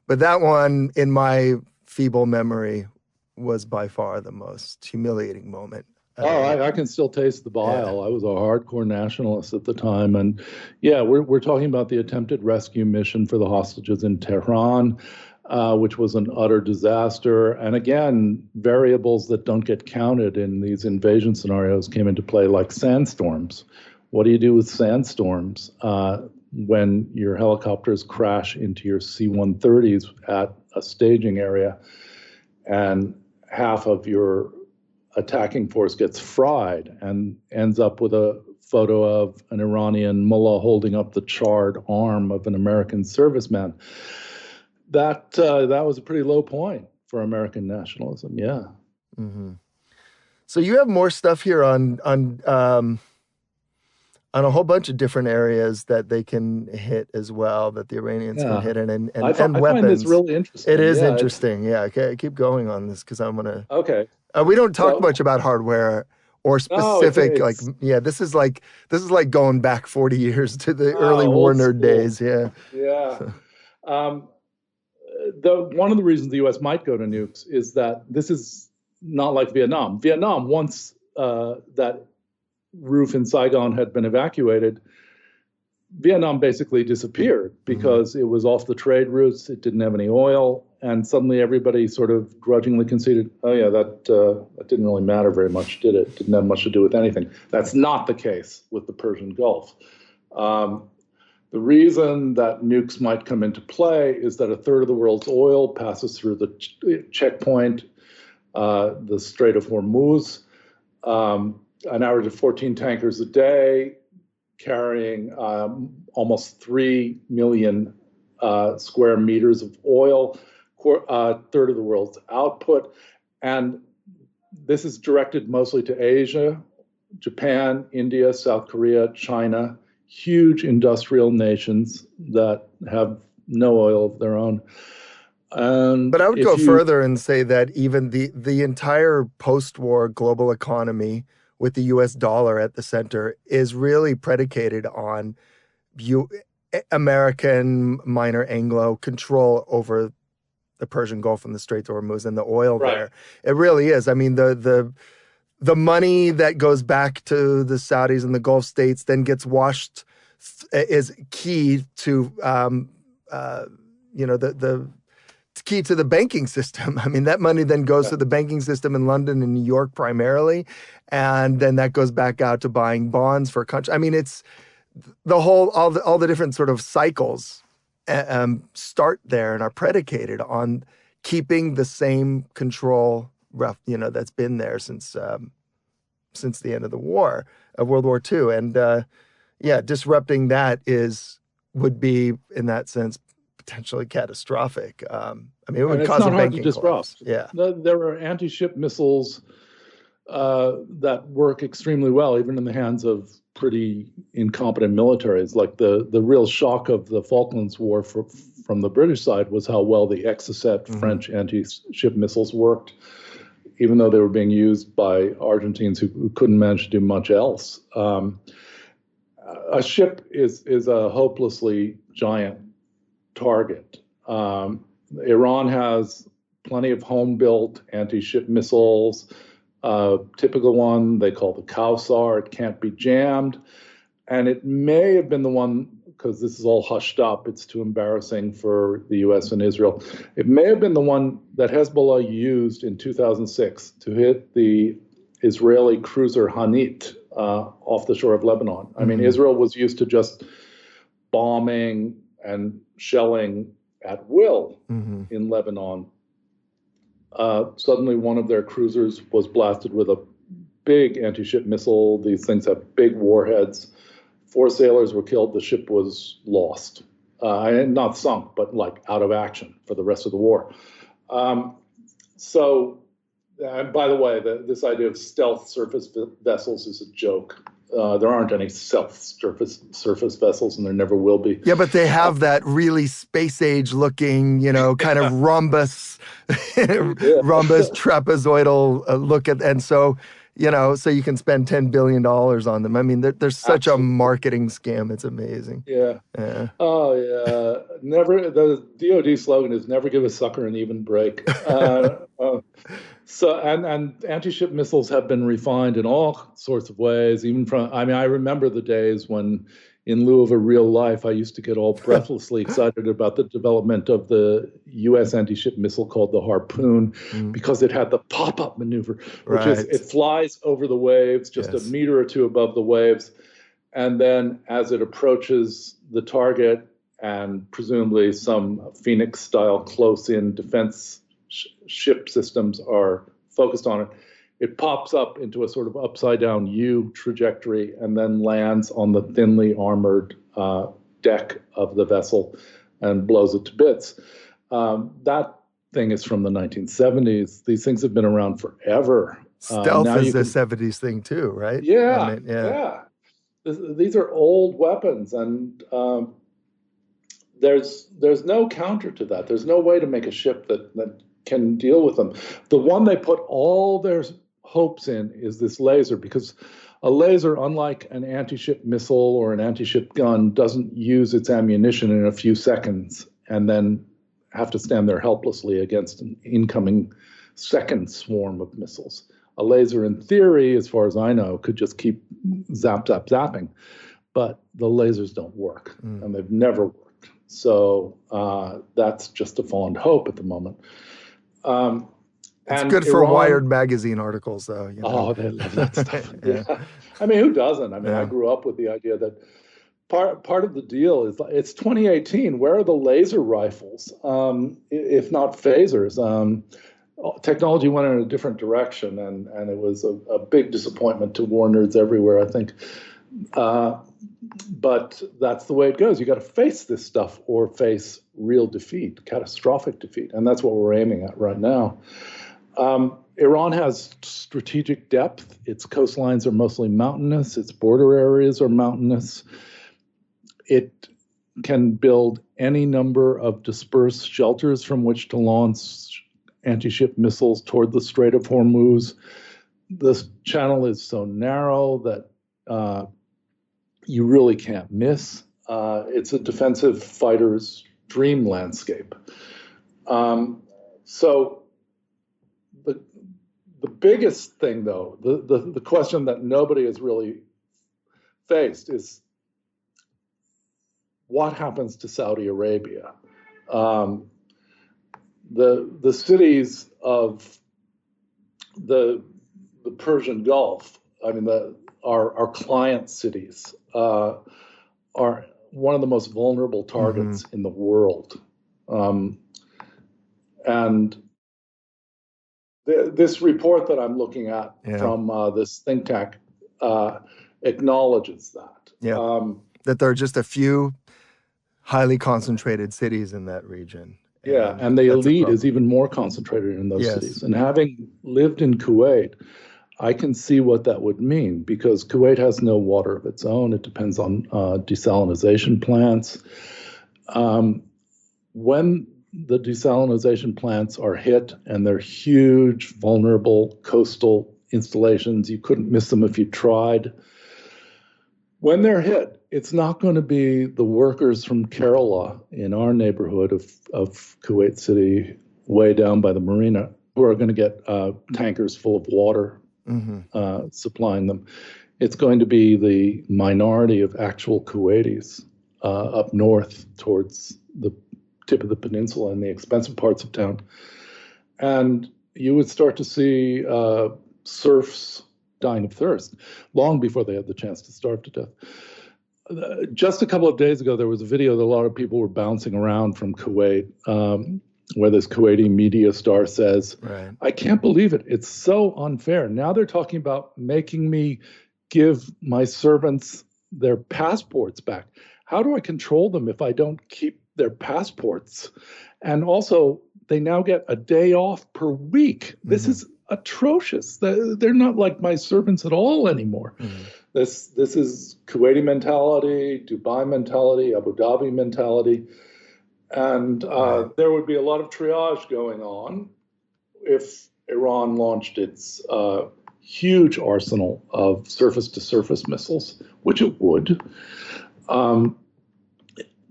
But that one, in my feeble memory, was by far the most humiliating moment. I can still taste the bile. Yeah. I was a hardcore nationalist at the time. And we're talking about the attempted rescue mission for the hostages in Tehran, which was an utter disaster. And again, variables that don't get counted in these invasion scenarios came into play, like sandstorms. What do you do with sandstorms? when your helicopters crash into your C-130s at a staging area, and half of your attacking force gets fried and ends up with a photo of an Iranian mullah holding up the charred arm of an American serviceman. That was a pretty low point for American nationalism. Yeah. Mm-hmm. So you have more stuff here on a whole bunch of different areas that they can hit as well, that the Iranians can hit, and I weapons. find this really interesting. It is interesting. Yeah. Okay, keep going on this because I'm gonna. Okay. We don't talk much about hardware or specific This is like going back 40 years to the early war nerd days. Yeah. Yeah. One of the reasons the U.S. might go to nukes is that this is not like Vietnam. Vietnam, once that roof in Saigon had been evacuated, Vietnam basically disappeared because it was off the trade routes. It didn't have any oil, and suddenly everybody sort of grudgingly conceded, "Oh yeah, that didn't really matter very much, did it? Didn't have much to do with anything." That's not the case with the Persian Gulf. The reason that nukes might come into play is that a third of the world's oil passes through the checkpoint, the Strait of Hormuz, an average of 14 tankers a day, carrying almost 3 million square meters of oil, a third of the world's output. And this is directed mostly to Asia, Japan, India, South Korea, China, huge industrial nations that have no oil of their own. But I would go further and say that even the entire post-war global economy with the US dollar at the center is really predicated on American, minor Anglo control over the Persian Gulf and the Straits of Hormuz and the oil there. It really is. I mean, the money that goes back to the Saudis and the Gulf states then gets washed is key to the key to the banking system. I mean, that money then goes to the banking system in London and New York primarily, and then that goes back out to buying bonds for country. I mean, it's all the different sort of cycles start there and are predicated on keeping the same control, that's been there since the end of the war of World War II, and disrupting that would be in that sense potentially catastrophic. I mean, it would cause a banking collapse. Yeah, there are anti-ship missiles that work extremely well, even in the hands of pretty incompetent militaries. Like the real shock of the Falklands War from the British side was how well the Exocet French anti-ship missiles worked, even though they were being used by Argentines who couldn't manage to do much else. A ship is a hopelessly giant target. Iran has plenty of home-built anti-ship missiles. Typical one they call the Kawsar. It can't be jammed. And it may have been the one, because this is all hushed up, it's too embarrassing for the US and Israel. It may have been the one that Hezbollah used in 2006 to hit the Israeli cruiser Hanit off the shore of Lebanon. I mean, Israel was used to just bombing and shelling at will in Lebanon. Suddenly one of their cruisers was blasted with a big anti-ship missile. These things have big warheads. 4 sailors were killed. The ship was lost. Not sunk, but like out of action for the rest of the war. And by the way, this idea of stealth surface vessels is a joke. There aren't any surface vessels, and there never will be. Yeah, but they have that really space age looking, kind of rhombus trapezoidal look at, and so you can spend $10 billion on them. I mean, there's such a marketing scam. It's amazing. Yeah. Oh yeah. Never. The DoD slogan is "Never give a sucker an even break." So and anti-ship missiles have been refined in all sorts of ways. I remember the days when, in lieu of a real life, I used to get all breathlessly excited about the development of the U.S. anti-ship missile called the Harpoon, because it had the pop-up maneuver, which is it flies over the waves just a meter or two above the waves, And then as it approaches the target and presumably some Phoenix-style close-in defense ship systems are focused on it, it pops up into a sort of upside-down U trajectory and then lands on the thinly armored deck of the vessel and blows it to bits. That thing is from the 1970s. These things have been around forever. Stealth is a 70s thing too, right? Yeah, I mean, yeah. These are old weapons, and there's no counter to that. There's no way to make a ship that can deal with them. The one they put all their hopes in is this laser, because a laser, unlike an anti-ship missile or an anti-ship gun, doesn't use its ammunition in a few seconds and then have to stand there helplessly against an incoming second swarm of missiles. A laser, in theory, as far as I know, could just keep zapping, but the lasers don't work, and they've never worked. So that's just a fond hope at the moment. It's good for Wired magazine articles, though. You know? Oh, they love that stuff. Yeah. I mean, who doesn't? I mean, I grew up with the idea that part of the deal is it's 2018. Where are the laser rifles, if not phasers? Technology went in a different direction, and it was a big disappointment to war nerds everywhere, I think. But that's the way it goes. You got to face this stuff or face real defeat, catastrophic defeat, and that's what we're aiming at right now. Iran has strategic depth. Its coastlines are mostly mountainous. Its border areas are mountainous. It can build any number of dispersed shelters from which to launch anti-ship missiles toward the Strait of Hormuz. This channel is so narrow that you really can't miss. It's a defensive fighter's dream landscape. So the biggest thing, though, the question that nobody has really faced is what happens to Saudi Arabia? The cities of the Persian Gulf, I mean, our client cities, are one of the most vulnerable targets in the world. And this report that I'm looking at from this think tank acknowledges that. Yeah. That there are just a few highly concentrated cities in that region. And the elite is even more concentrated in those cities. And having lived in Kuwait, I can see what that would mean, because Kuwait has no water of its own. It depends on desalination plants. When the desalination plants are hit, and they're huge, vulnerable coastal installations, you couldn't miss them if you tried. When they're hit, it's not going to be the workers from Kerala in our neighborhood of Kuwait City, way down by the marina, who are going to get tankers full of water supplying them. It's going to be the minority of actual Kuwaitis up north towards the tip of the peninsula and the expensive parts of town. And you would start to see serfs dying of thirst long before they had the chance to starve to death. Just a couple of days ago, there was a video that a lot of people were bouncing around from Kuwait, where this Kuwaiti media star says, I can't believe it. It's so unfair. Now they're talking about making me give my servants their passports back. How do I control them if I don't keep their passports? And also, they now get a day off per week. This is atrocious. They're not like my servants at all anymore. This is Kuwaiti mentality, Dubai mentality, Abu Dhabi mentality. And there would be a lot of triage going on if Iran launched its huge arsenal of surface-to-surface missiles, which it would.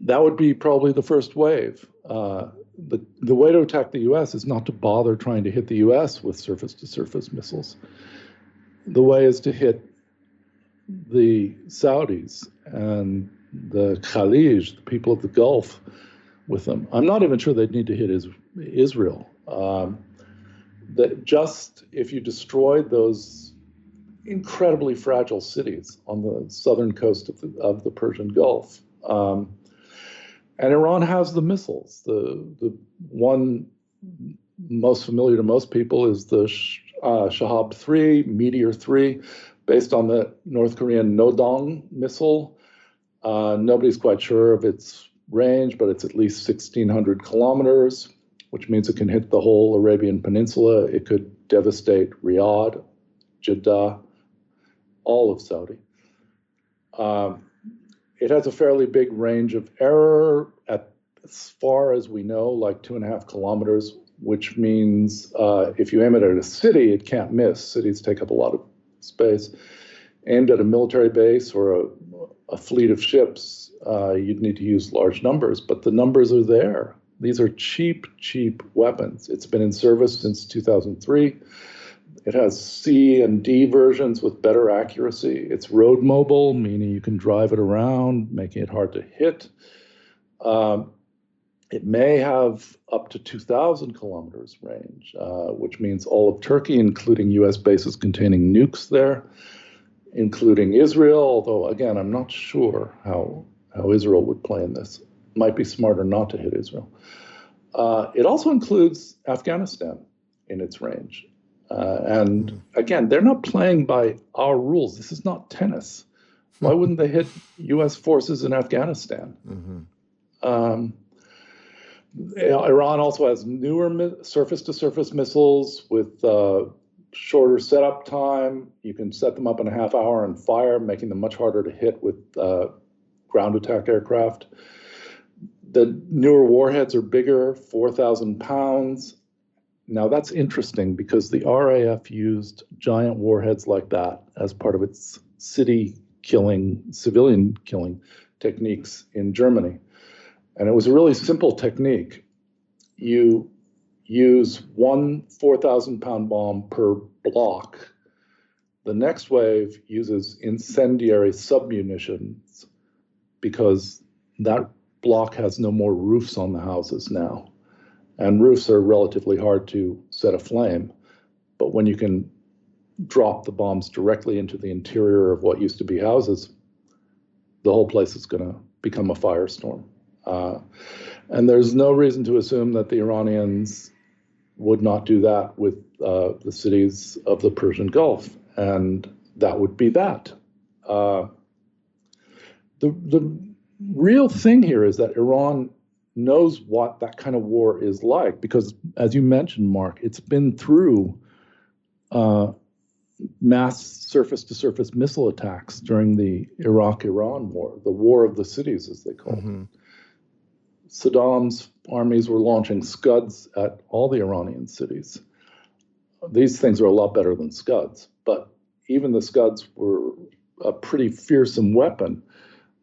That would be probably the first wave. The way to attack the U.S. is not to bother trying to hit the U.S. with surface-to-surface missiles. The way is to hit the Saudis and the Khalij, the people of the Gulf, with them. I'm not even sure they'd need to hit Israel. That just if you destroyed those incredibly fragile cities on the southern coast of the Persian Gulf. And Iran has the missiles. The one most familiar to most people is the Shahab 3, Meteor 3, based on the North Korean Nodong missile. Nobody's quite sure of its range, but it's at least 1,600 kilometers, which means it can hit the whole Arabian Peninsula. It could devastate Riyadh, Jeddah, all of Saudi. It has a fairly big range of error at, as far as we know, like 2.5 kilometers, which means if you aim it at a city, it can't miss. Cities take up a lot of space. Aimed at a military base or a fleet of ships, you'd need to use large numbers, but the numbers are there. These are cheap, cheap weapons. It's been in service since 2003. It has C and D versions with better accuracy. It's road mobile, meaning you can drive it around, making it hard to hit. It may have up to 2,000 kilometers range, which means all of Turkey, including U.S. bases containing nukes there, including Israel, although, again, I'm not sure how Israel would play in this. It might be smarter not to hit Israel. It also includes Afghanistan in its range. And again, they're not playing by our rules. This is not tennis. Why wouldn't they hit U.S. forces in Afghanistan? Iran also has newer surface-to-surface missiles with shorter setup time. You can set them up in a half hour and fire, making them much harder to hit with ground attack aircraft. The newer warheads are bigger, 4,000 pounds. Now, that's interesting because the RAF used giant warheads like that as part of its civilian killing techniques in Germany. And it was a really simple technique. You use one 4,000-pound bomb per block. The next wave uses incendiary submunitions because that block has no more roofs on the houses now. And roofs are relatively hard to set aflame. But when you can drop the bombs directly into the interior of what used to be houses, the whole place is going to become a firestorm. And there's no reason to assume that the Iranians would not do that with the cities of the Persian Gulf. And that would be that. The real thing here is that Iran knows what that kind of war is like because, as you mentioned, Mark, it's been through mass surface-to-surface missile attacks during the Iraq-Iran war, the War of the Cities, as they call it. Saddam's armies were launching Scuds at all the Iranian cities. These things are a lot better than Scuds, but even the Scuds were a pretty fearsome weapon.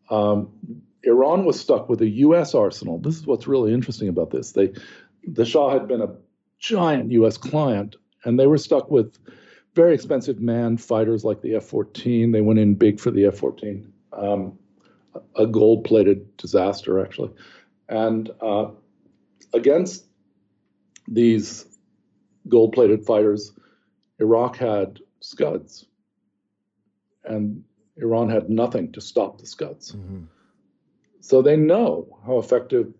Iran was stuck with a U.S. arsenal. This is what's really interesting about this. The Shah had been a giant U.S. client, and they were stuck with very expensive manned fighters like the F-14. They went in big for the F-14, a gold-plated disaster, actually. And against these gold-plated fighters, Iraq had Scuds, and Iran had nothing to stop the Scuds. So they know how effective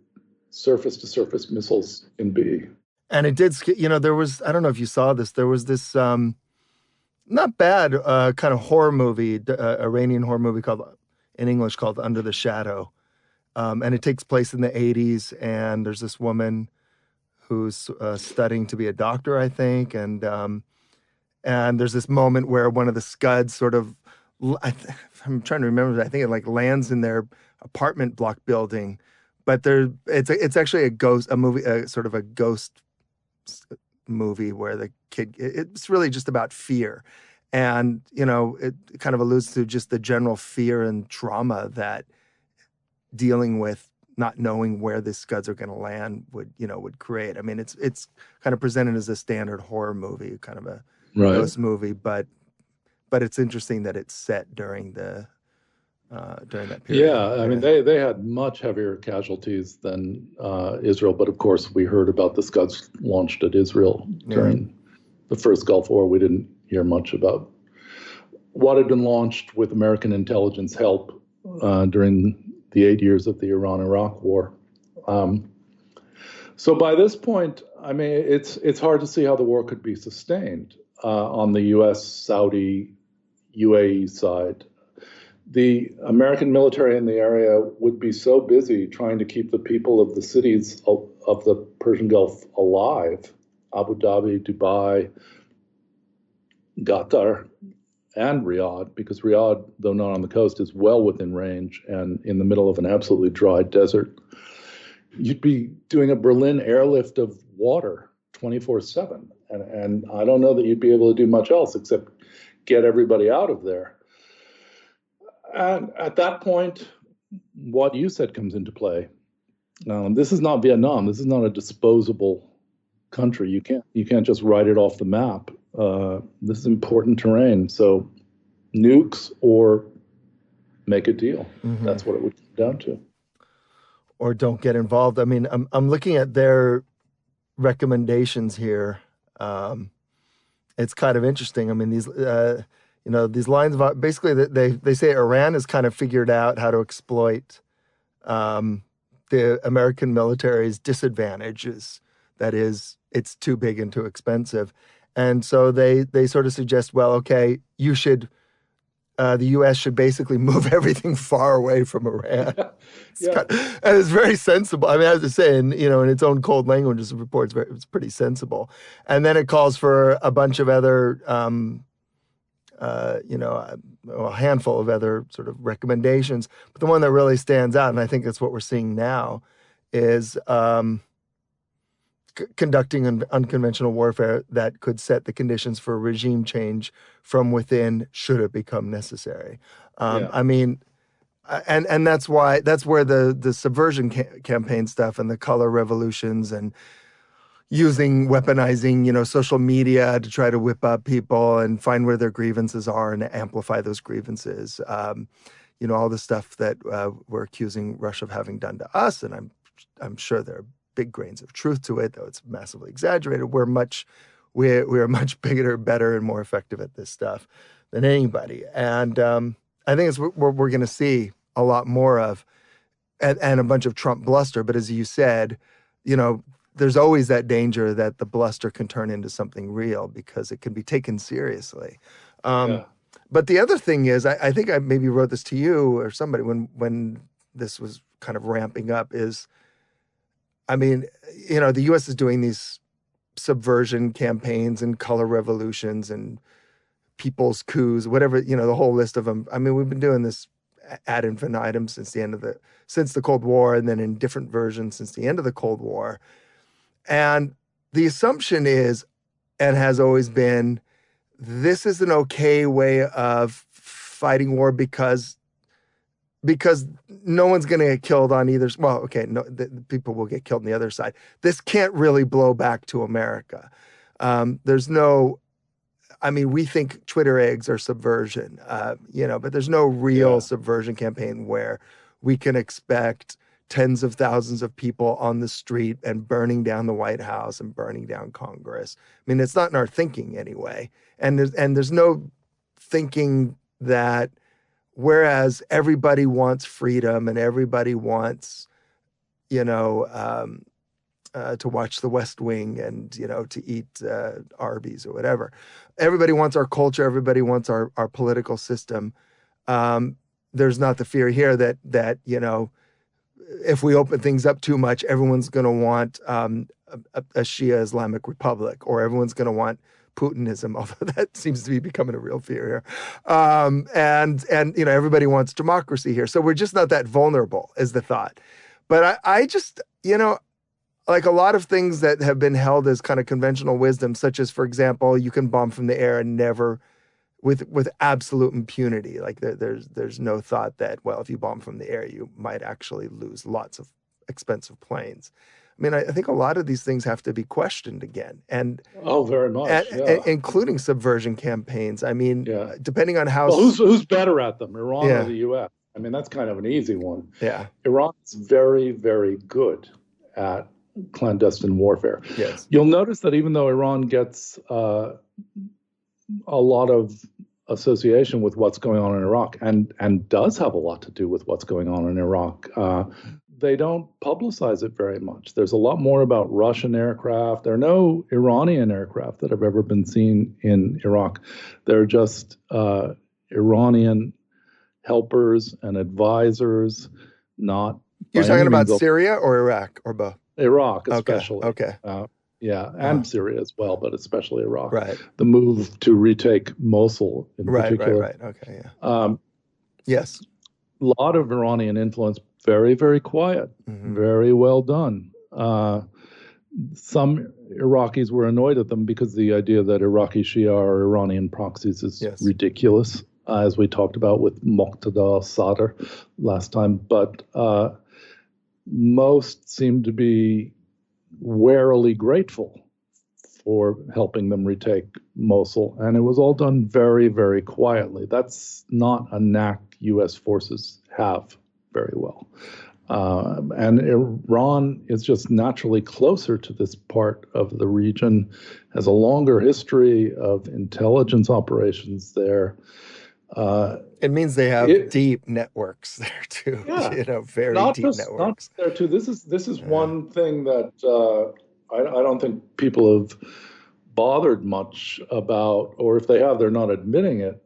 surface-to-surface missiles can be. And it did, there was, I don't know if you saw this, there was this not bad kind of horror movie, Iranian horror movie in English called Under the Shadow. And it takes place in the 80s, and there's this woman who's studying to be a doctor, I think, and there's this moment where one of the Scuds sort of, I'm trying to remember, I think it like lands in their apartment block building, but it's actually a movie, sort of a ghost movie where the kid, it's really just about fear. And, it kind of alludes to just the general fear and trauma that dealing with not knowing where the Scuds are going to land would create. I mean, it's kind of presented as a standard horror movie, kind of a ghost movie, but it's interesting that it's set during that period. Yeah, I mean, they had much heavier casualties than Israel, but of course we heard about the Scuds launched at Israel during the first Gulf War. We didn't hear much about what had been launched with American intelligence help during the 8 years of the Iran-Iraq War. So by this point, I mean, it's hard to see how the war could be sustained on the U.S., Saudi, UAE side. The American military in the area would be so busy trying to keep the people of the cities of the Persian Gulf alive, Abu Dhabi, Dubai, Qatar, and Riyadh, because Riyadh, though not on the coast, is well within range and in the middle of an absolutely dry desert. You'd be doing a Berlin airlift of water 24/7. And I don't know that you'd be able to do much else except get everybody out of there. And at that point, what you said comes into play. This is not Vietnam. This is not a disposable country. You can't just write it off the map. This is important terrain. So nukes or make a deal. Mm-hmm. That's what it would come down to. Or don't get involved. I mean, I'm looking at their recommendations here. It's kind of interesting. I mean, these these lines of basically they say Iran has kind of figured out how to exploit the American military's disadvantages. That is, it's too big and too expensive, and so they sort of suggest, well, okay, you should. The U.S. should basically move everything far away from Iran. Yeah. And it's very sensible. I mean, I have to say, in its own cold language, this report it's pretty sensible. And then it calls for a bunch of other, a handful of other sort of recommendations. But the one that really stands out, and I think that's what we're seeing now, is conducting an unconventional warfare that could set the conditions for regime change from within, should it become necessary. I mean, and that's where the subversion campaign stuff and the color revolutions and weaponizing, social media to try to whip up people and find where their grievances are and amplify those grievances. All the stuff that we're accusing Russia of having done to us, and I'm sure there are big grains of truth to it, though it's massively exaggerated. We're much bigger, better, and more effective at this stuff than anybody. And I think it's what we're going to see a lot more of, and a bunch of Trump bluster. But as you said, there's always that danger that the bluster can turn into something real because it can be taken seriously. But the other thing is, I think I maybe wrote this to you or somebody when this was kind of ramping up, is, I mean, the U.S. is doing these subversion campaigns and color revolutions and people's coups, whatever, the whole list of them. I mean, we've been doing this ad infinitum since the Cold War, and then in different versions since the end of the Cold War. And the assumption is, and has always been, this is an okay way of fighting war because no one's going to get killed on either. Well, okay, no, the people will get killed on the other side. This can't really blow back to America. There's no, I mean, we think Twitter eggs are subversion, but there's no real subversion campaign where we can expect tens of thousands of people on the street and burning down the White House and burning down Congress. I mean, it's not in our thinking anyway. And there's no thinking that, whereas everybody wants freedom and everybody wants, to watch The West Wing and, to eat Arby's or whatever. Everybody wants our culture. Everybody wants our political system. There's not the fear here that if we open things up too much, everyone's going to want a Shia Islamic Republic, or everyone's going to want Putinism, although that seems to be becoming a real fear here. And everybody wants democracy here. So we're just not that vulnerable, is the thought. But I just, like a lot of things that have been held as kind of conventional wisdom, such as, for example, you can bomb from the air and never, with absolute impunity. Like there's no thought that, well, if you bomb from the air, you might actually lose lots of expensive planes. I mean, I think a lot of these things have to be questioned again, and very much, including subversion campaigns. I mean, depending on how. Well, who's better at them, Iran or the U.S.? I mean, that's kind of an easy one. Yeah, Iran is very, very good at clandestine warfare. Yes, you'll notice that even though Iran gets a lot of association with what's going on in Iraq, and does have a lot to do with what's going on in Iraq. They don't publicize it very much. There's a lot more about Russian aircraft. There are no Iranian aircraft that have ever been seen in Iraq. They're just Iranian helpers and advisors, not You're by any talking about means Syria or Iraq or both? Iraq, Okay. especially. Okay. Yeah, and Syria as well, but especially Iraq. Right. The move to retake Mosul in particular. Right. Okay. Yeah. Yes. A lot of Iranian influence, very, very quiet, very well done. Some Iraqis were annoyed at them because the idea that Iraqi Shia are Iranian proxies is ridiculous, as we talked about with Muqtada Sadr last time. But most seem to be warily grateful for helping them retake Mosul. And it was all done very, very quietly. That's not a knack U.S. forces have very well. And Iran is just naturally closer to this part of the region, has a longer history of intelligence operations there. It means they have deep networks there too. Yeah, very deep networks. Not there too. This is one thing that I don't think people have bothered much about, or if they have, they're not admitting it.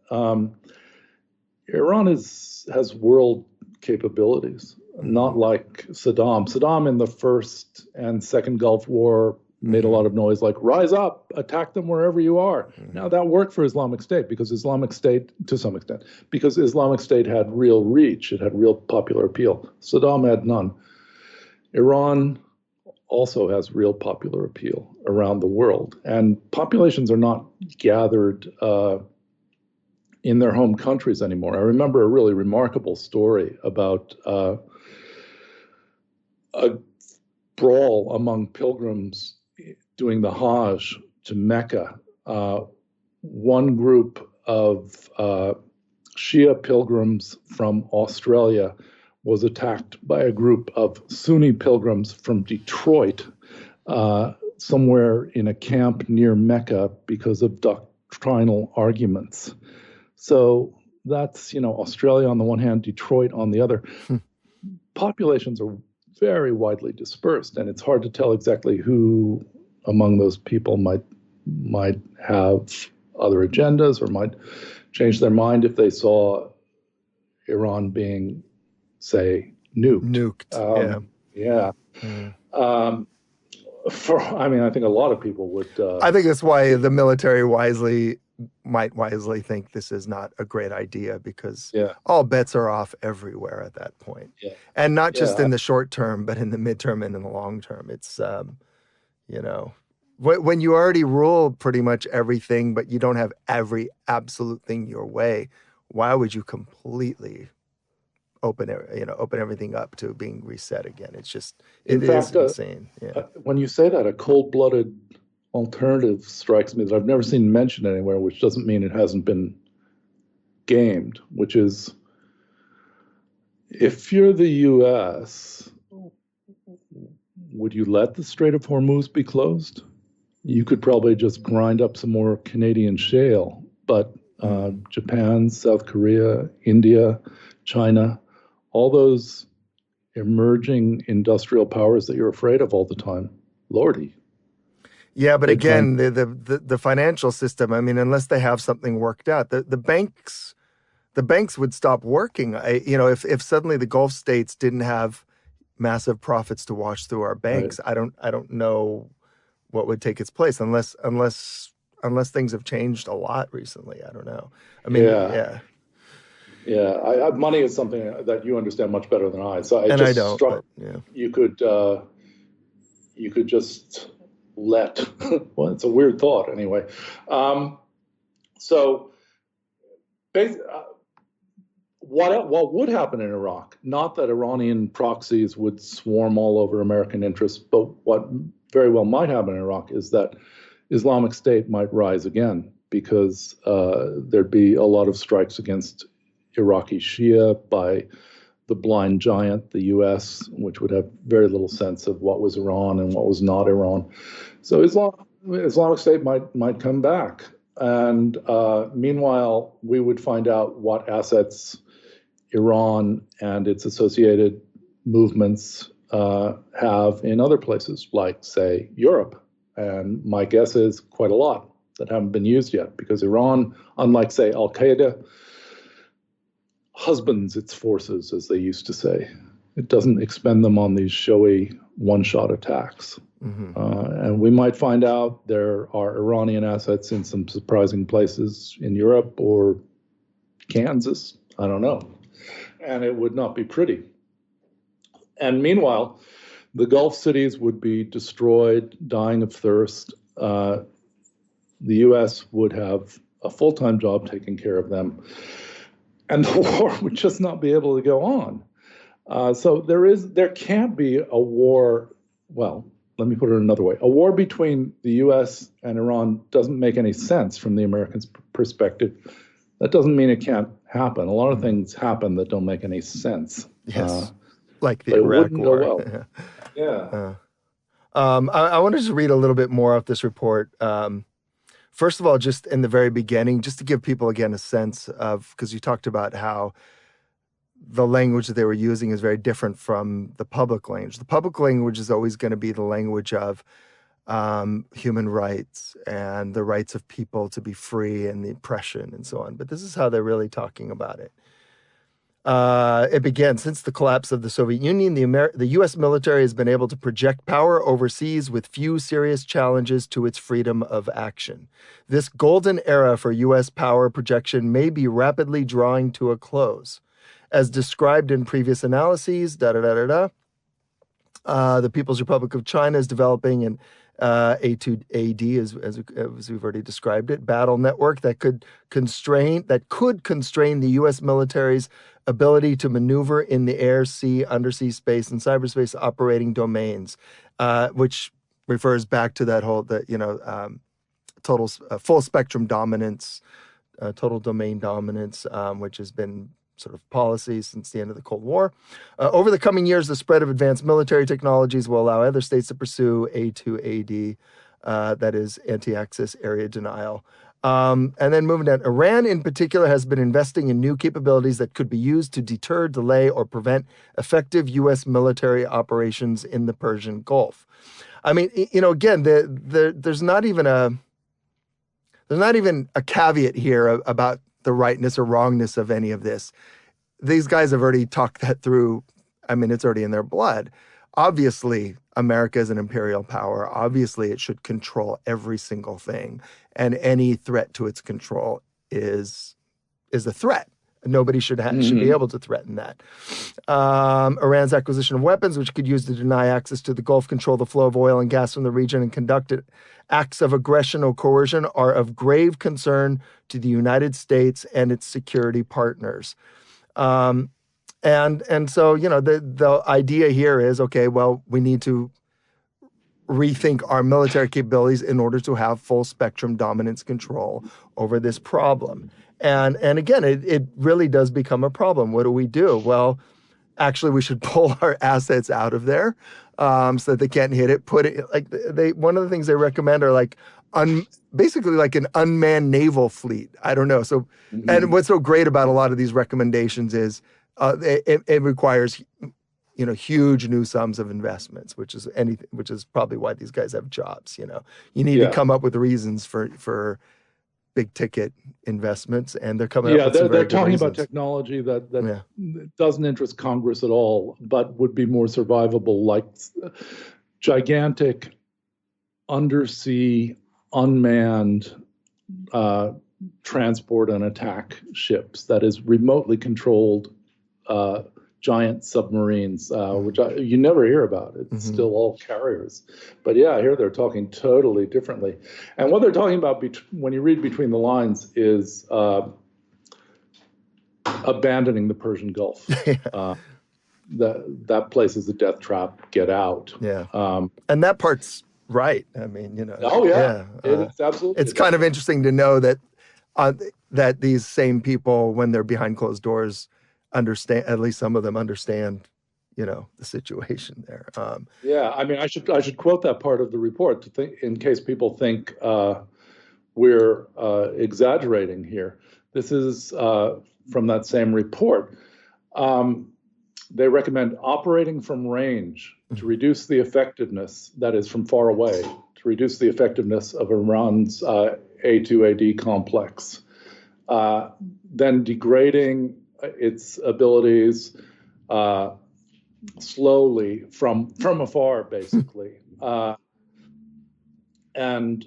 Iran has world capabilities, not like Saddam. Saddam in the first and second Gulf War made a lot of noise, like, rise up, attack them wherever you are. Now, that worked for Islamic State, because Islamic State, to some extent, because Islamic State had real reach, it had real popular appeal. Saddam had none. Iran also has real popular appeal around the world, and populations are not gathered in their home countries anymore. I remember a really remarkable story about a brawl among pilgrims doing the Hajj to Mecca. One group of Shia pilgrims from Australia was attacked by a group of Sunni pilgrims from Detroit, somewhere in a camp near Mecca, because of doctrinal arguments. So that's, Australia on the one hand, Detroit on the other. Populations are very widely dispersed, and it's hard to tell exactly who among those people might have other agendas or might change their mind if they saw Iran being, say, nuked. Yeah. I think a lot of people would. I think that's why the military might wisely think this is not a great idea, because all bets are off everywhere at that point. Yeah. And not just in the short term, but in the midterm and in the long term. It's, when you already rule pretty much everything, but you don't have every absolute thing your way, why would you completely open everything up to being reset again? It's just, it is insane. Yeah. When you say that, a cold-blooded alternative strikes me that I've never seen mentioned anywhere, which doesn't mean it hasn't been gamed, which is, if you're the U.S., would you let the Strait of Hormuz be closed? You could probably just grind up some more Canadian shale, but Japan, South Korea, India, China, all those emerging industrial powers that you're afraid of all the time, Lordy. Yeah, but again, the financial system, unless they have something worked out, the banks would stop working. If suddenly the Gulf states didn't have massive profits to wash through our banks, right. I don't know what would take its place unless things have changed a lot recently. I don't know. Money is something that you understand much better than I. So I don't. But, you could just let. Well, it's a weird thought anyway. What would happen in Iraq? Not that Iranian proxies would swarm all over American interests, but what very well might happen in Iraq is that Islamic State might rise again, because there'd be a lot of strikes against Iraqi Shia by the blind giant, the U.S., which would have very little sense of what was Iran and what was not Iran. So Islamic State might come back. And meanwhile, we would find out what assets Iran and its associated movements have in other places, like, say, Europe. And my guess is quite a lot that haven't been used yet, because Iran, unlike, say, Al Qaeda, husbands its forces, as they used to say. It doesn't expend them on these showy one-shot attacks. Hmm. And we might find out there are Iranian assets in some surprising places in Europe or Kansas. I don't know. And it would not be pretty. And meanwhile, the Gulf cities would be destroyed, dying of thirst. The U.S. would have a full-time job taking care of them. And the war would just not be able to go on. So there can't be a war. Well, let me put it another way. A war between the U.S. and Iran doesn't make any sense from the Americans' perspective. That doesn't mean it can't happen. A lot of things happen that don't make any sense. Yes, like the But it Iraq wouldn't go War. well. Yeah. I wanted to read a little bit more of this report. First of all, just in the very beginning, just to give people again a sense of, because you talked about how the language that they were using is very different from the public language. The public language is always going to be the language of human rights and the rights of people to be free and the oppression and so on. But this is how they're really talking about it. It began since the collapse of the Soviet Union. The U.S. military has been able to project power overseas with few serious challenges to its freedom of action. This golden era for U.S. power projection may be rapidly drawing to a close. As described in previous analyses, the People's Republic of China is developing an A2AD, as we've already described it, battle network that could constrain the U.S. military's ability to maneuver in the air, sea, undersea space, and cyberspace operating domains, which refers back to that whole total full spectrum dominance, total domain dominance, which has been sort of policy since the end of the Cold War. Over the coming years, the spread of advanced military technologies will allow other states to pursue A2AD, that is anti-access area denial. And then moving down, Iran in particular has been investing in new capabilities that could be used to deter, delay, or prevent effective U.S. military operations in the Persian Gulf. I mean, again, there's not even a caveat here about the rightness or wrongness of any of this. These guys have already talked that through. I mean, it's already in their blood. Obviously, America is an imperial power. Obviously, it should control every single thing. And any threat to its control is a threat. Nobody should be able to threaten that. Iran's acquisition of weapons, which could use to deny access to the Gulf, control the flow of oil and gas from the region, and conduct acts of aggression or coercion, are of grave concern to the United States and its security partners. And so, the idea here is, okay, well, we need to rethink our military capabilities in order to have full spectrum dominance control over this problem. And again, it really does become a problem. What do we do? Well, actually, we should pull our assets out of there so that they can't hit it. Put it like one of the things they recommend are like basically like an unmanned naval fleet. I don't know. So, and what's so great about a lot of these recommendations is it requires huge new sums of investments, which is probably why these guys have jobs. You need to come up with reasons for big ticket investments, and they're coming up with some very they're good talking reasons. about technology that doesn't interest Congress at all, but would be more survivable, like gigantic undersea unmanned transport and attack ships that is remotely controlled giant submarines, which you never hear about. It's still all carriers. But yeah, here they're talking totally differently. And what they're talking about when you read between the lines is abandoning the Persian Gulf. That place is a death trap. Get out. Yeah. And that part's right. I mean, Oh yeah, it's absolutely. It's kind of interesting to know that that these same people, when they're behind closed doors, understand. At least some of them understand, the situation there. Yeah, I mean, I should quote that part of the report in case people think, we're exaggerating here. This is from that same report. Um, they recommend operating from range to reduce the effectiveness, that is, from far away, to reduce the effectiveness of Iran's A2AD complex. Then degrading its abilities slowly from afar, basically. And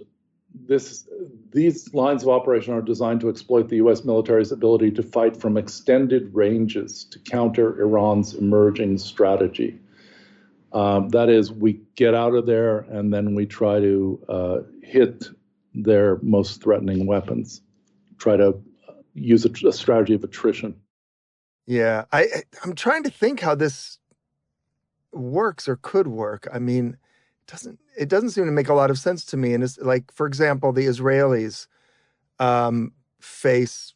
these lines of operation are designed to exploit the U.S. military's ability to fight from extended ranges to counter Iran's emerging strategy. That is, we get out of there and then we try to hit their most threatening weapons, try to use a strategy of attrition. Yeah, I'm trying to think how this works or could work. I mean, it doesn't seem to make a lot of sense to me. And it's like, for example, the Israelis face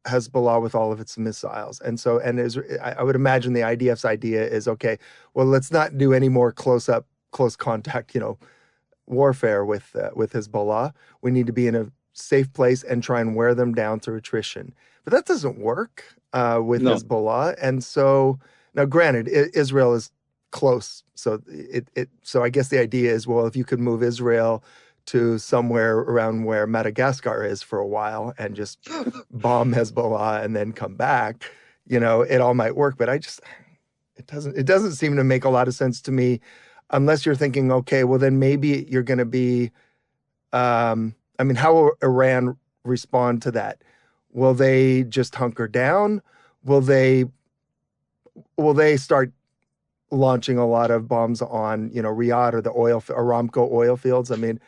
Hezbollah with all of its missiles, and so I would imagine the IDF's idea is, okay, well, let's not do any more close contact, warfare with Hezbollah. We need to be in a safe place and try and wear them down through attrition. But that doesn't work with No, Hezbollah. And so now, granted, Israel is close, so so I guess the idea is, well, if you could move Israel to somewhere around where Madagascar is for a while and just bomb Hezbollah and then come back, it all might work. But it doesn't seem to make a lot of sense to me, unless you're thinking, okay, well, then maybe you're going to be, I mean, how will Iran respond to that? Will they just hunker down? Will they start launching a lot of bombs on, Riyadh or the Aramco oil fields? I mean,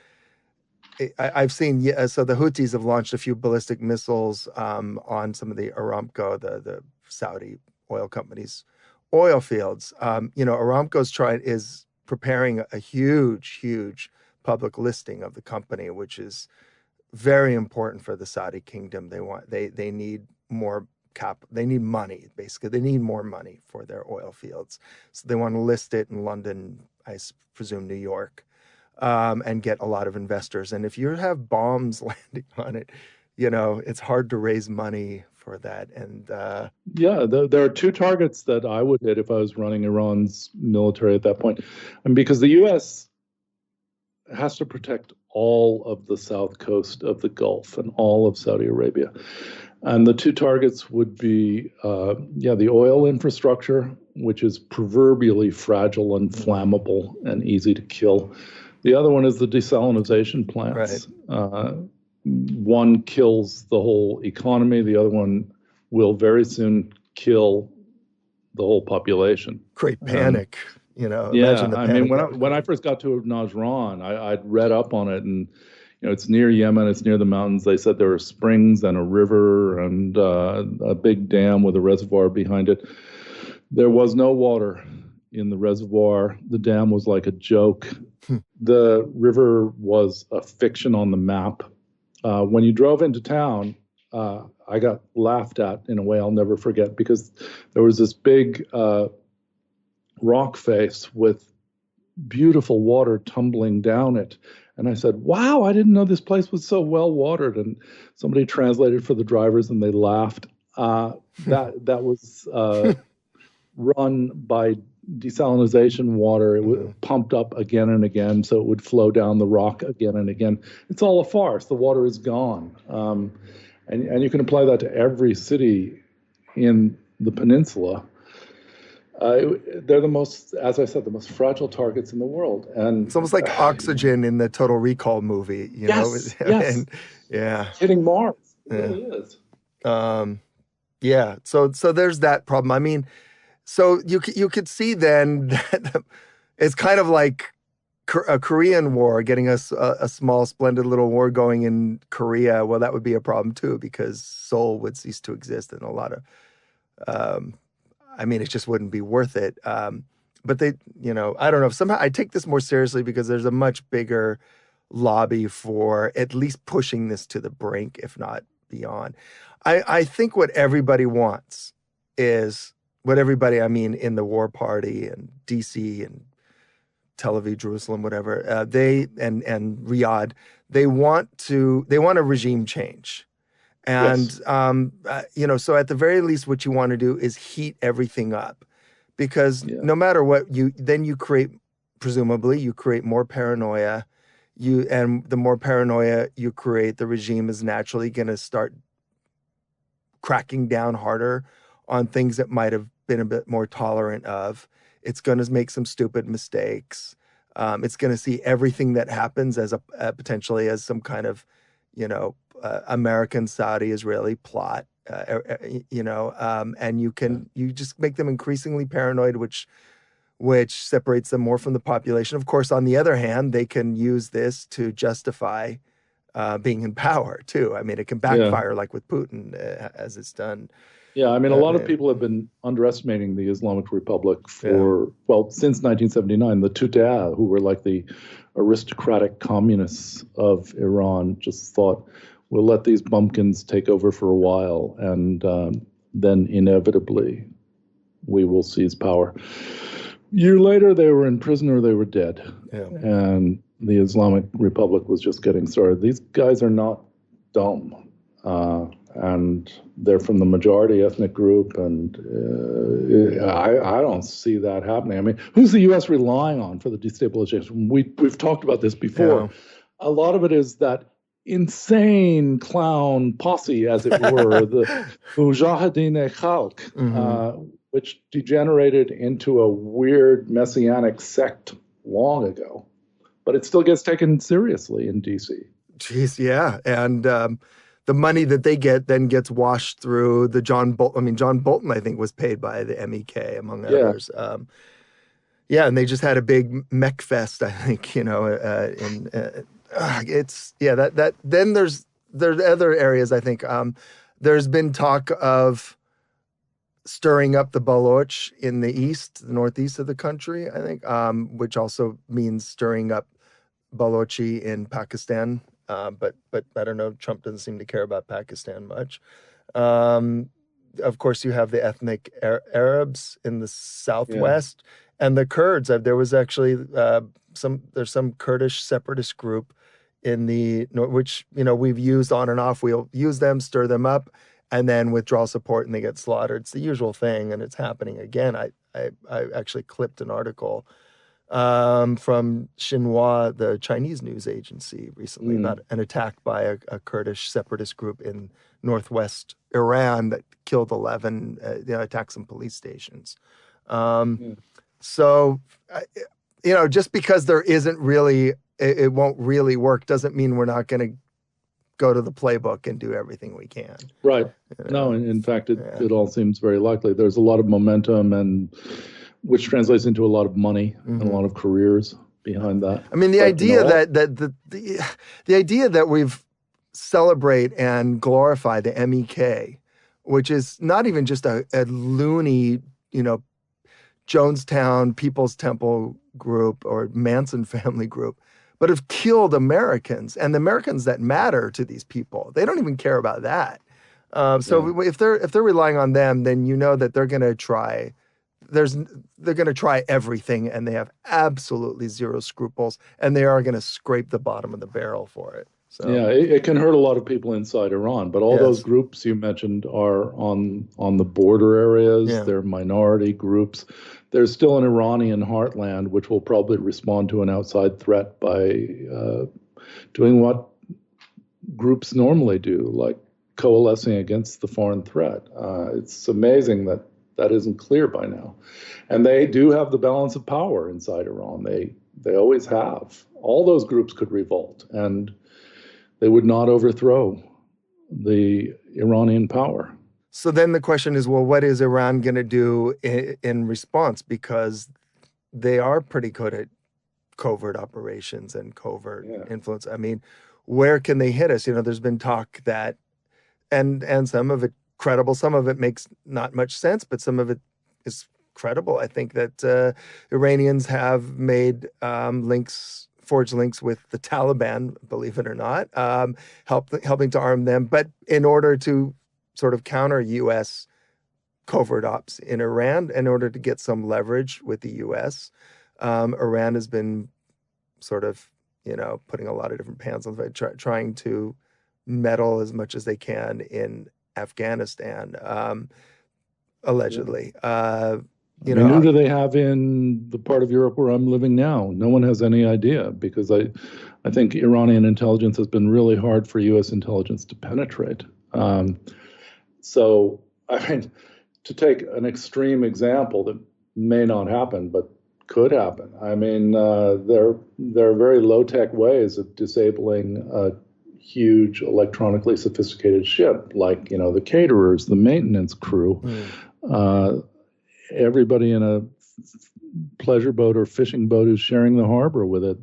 I've seen, yeah, so the Houthis have launched a few ballistic missiles on some of the Aramco, the Saudi oil companies' oil fields. Aramco's is preparing a huge, huge public listing of the company, which is very important for the Saudi kingdom. They need more they need money, basically. They need more money for their oil fields. So they want to list it in London, I presume New York, and get a lot of investors. And if you have bombs landing on it, it's hard to raise money for that. And yeah, there are two targets that I would hit if I was running Iran's military at that point. And because the U.S. has to protect all of the south coast of the Gulf and all of Saudi Arabia. And the two targets would be, the oil infrastructure, which is proverbially fragile and flammable and easy to kill. The other one is the desalinization plants. Right. One kills the whole economy. The other one will very soon kill the whole population. Create panic. Imagine the I panic. mean, when I first got to Najran, I'd read up on it, and it's near Yemen. It's near the mountains. They said there were springs and a river and a big dam with a reservoir behind it. There was no water in the reservoir. The dam was like a joke. The river was a fiction on the map. When you drove into town, I got laughed at in a way I'll never forget, because there was this big rock face with beautiful water tumbling down it. And I said, wow, I didn't know this place was so well watered. And somebody translated for the drivers and they laughed. That was run by desalinization water. It was pumped up again and again, so it would flow down the rock again and again. It's all a farce. The water is gone. And you can apply that to every city in the peninsula. They're the most, as I said, the most fragile targets in the world. And it's almost like oxygen in the Total Recall movie, Yes. And, yeah. Hitting Mars. It Yeah. really is. Yeah. So there's that problem. I mean, so you could see then that it's kind of like a Korean war, getting a small, splendid little war going in Korea. Well, that would be a problem too, because Seoul would cease to exist, and a lot of, it just wouldn't be worth it. But they, I don't know. Somehow I take this more seriously because there's a much bigger lobby for at least pushing this to the brink, if not beyond. I think what everybody wants is, in the War Party and DC and Tel Aviv, Jerusalem, whatever, they and Riyadh, they want a regime change. And, Yes. so at the very least, what you want to do is heat everything up, because Yeah. no matter what, presumably, you create more paranoia. And the more paranoia you create, the regime is naturally going to start cracking down harder on things that might have been a bit more tolerant of. It's going to make some stupid mistakes. It's going to see everything that happens as potentially as some kind of, American, Saudi, Israeli plot. And you just make them increasingly paranoid, which separates them more from the population. Of course, on the other hand, they can use this to justify being in power too. I mean, it can Yeah. backfire, like with Putin, as it's done. Yeah, I mean, a Uh, lot of people have been underestimating the Islamic Republic yeah, since 1979. The Tudeh, who were like the aristocratic communists of Iran, just thought, we'll let these bumpkins take over for a while, and then inevitably we will seize power. A year later, they were in prison or they were dead. yeah, And the Islamic Republic was just getting started. These guys are not dumb. And they're from the majority ethnic group, and I don't see that happening. I mean, who's the U.S. relying on for the destabilization? We've talked about this before. yeah. A lot of it is that insane clown posse, as it were, the Mujahideen Khalq, Hmm. which degenerated into a weird messianic sect long ago, but it still gets taken seriously in D.C. Jeez, yeah, and the money that they get then gets washed through the John Bolton. I mean, John Bolton, I think, was paid by the MEK, among Yeah, others. Yeah, and they just had a big mech fest, I think. In it's yeah that then there's other areas, I think. There's been talk of stirring up the Baloch in the east, the northeast of the country, I think, which also means stirring up Balochi in Pakistan. But I don't know. Trump doesn't seem to care about Pakistan much. Um, of course, you have the ethnic Arabs in the yeah. southwest and the Kurds. There was actually there's some Kurdish separatist group in the which we've used on and off. We'll use them, stir them up, and then withdraw support, and they get slaughtered. It's the usual thing, and it's happening again. I actually clipped an article from Xinhua, the Chinese news agency, recently Mm, about an attack by a Kurdish separatist group in northwest Iran that killed 11, attacked some police stations. Um, yeah. so, uh, just because there isn't really, it won't really work, doesn't mean we're not going to go to the playbook and do everything we can. Right. You No, know? in fact, Yeah. it all seems very likely. There's a lot of momentum, and which translates into a lot of money and a Hmm. lot of careers behind that. I mean, the But idea all that the idea that we've celebrate and glorify the MEK, which is not even just a loony, you know, Jonestown People's Temple group or Manson family group, but have killed Americans and the Americans that matter to these people. They don't even care about that. yeah. So if they're relying on them, then you know that they're going to try. They're going to try everything, and they have absolutely zero scruples, and they are going to scrape the bottom of the barrel for it. So Yeah, it can hurt a lot of people inside Iran, but all those yes, groups you mentioned are on the border areas. yeah, They're minority groups. There's still an Iranian heartland which will probably respond to an outside threat by doing what groups normally do, like coalescing against the foreign threat. It's amazing that that isn't clear by now. And they do have the balance of power inside Iran. They always have. All those groups could revolt, and they would not overthrow the Iranian power. so then the question is, well, what is Iran going to do in response? Because they are pretty good at covert operations and covert Yeah. influence. I mean, where can they hit us? There's been talk that, and some of it credible, some of it makes not much sense, but some of it is credible. I think that Iranians have made forged links with the Taliban, believe it or not, helping to arm them, but in order to sort of counter U.S. covert ops in Iran, in order to get some leverage with the U.S. Iran has been sort of, putting a lot of different pans on the fire, trying to meddle as much as they can in Afghanistan, Yeah. allegedly. I mean, who do they have in the part of Europe where I'm living now? No one has any idea because I think Iranian intelligence has been really hard for U.S. intelligence to penetrate. So, I mean, to take an extreme example that may not happen, but could happen. I mean, there are very low-tech ways of disabling a huge electronically sophisticated ship, like the caterers, the maintenance crew. Uh, Everybody in a pleasure boat or fishing boat who's sharing the harbor with it.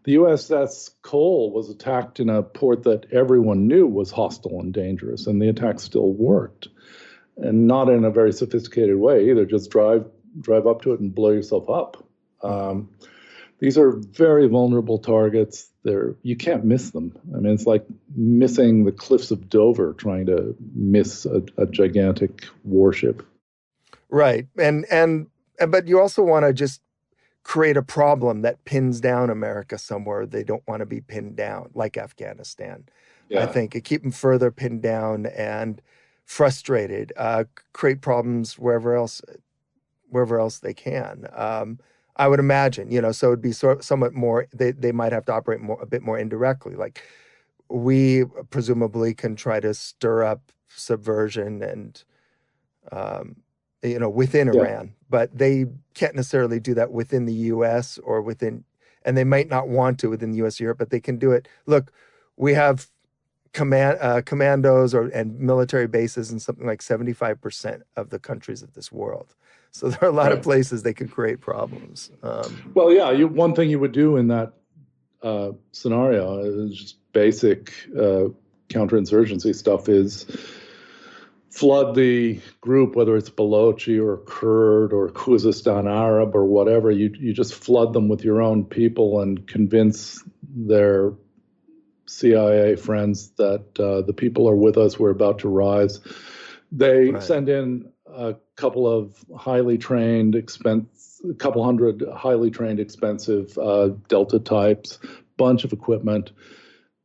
The USS Cole was attacked in a port that everyone knew was hostile and dangerous, and the attack still worked. And not in a very sophisticated way either. Just drive up to it and blow yourself up. These are very vulnerable targets. You can't miss them. I mean, it's like missing the cliffs of Dover trying to miss a gigantic warship. Right. But you also want to just create a problem that pins down America somewhere they don't want to be pinned down, like Afghanistan. I Yeah. think keep them further pinned down and frustrated, create problems wherever else they can. I would imagine, so it'd be somewhat more, they might have to operate a bit more indirectly. Like we presumably can try to stir up subversion and, within Yeah. Iran, but they can't necessarily do that within the U.S. and they might not want to within the U.S. or Europe, but they can do it. Look, we have commandos and military bases in something like 75% of the countries of this world. So there are a lot of Right. places they could create problems. Well, yeah, one thing you would do in that scenario is just basic counterinsurgency stuff is flood the group, whether it's Balochi or Kurd or Khuzestan Arab or whatever. You just flood them with your own people and convince their CIA friends that the people are with us. We're about to rise. They Right. send in a couple of a couple hundred highly trained, expensive Delta types, bunch of equipment.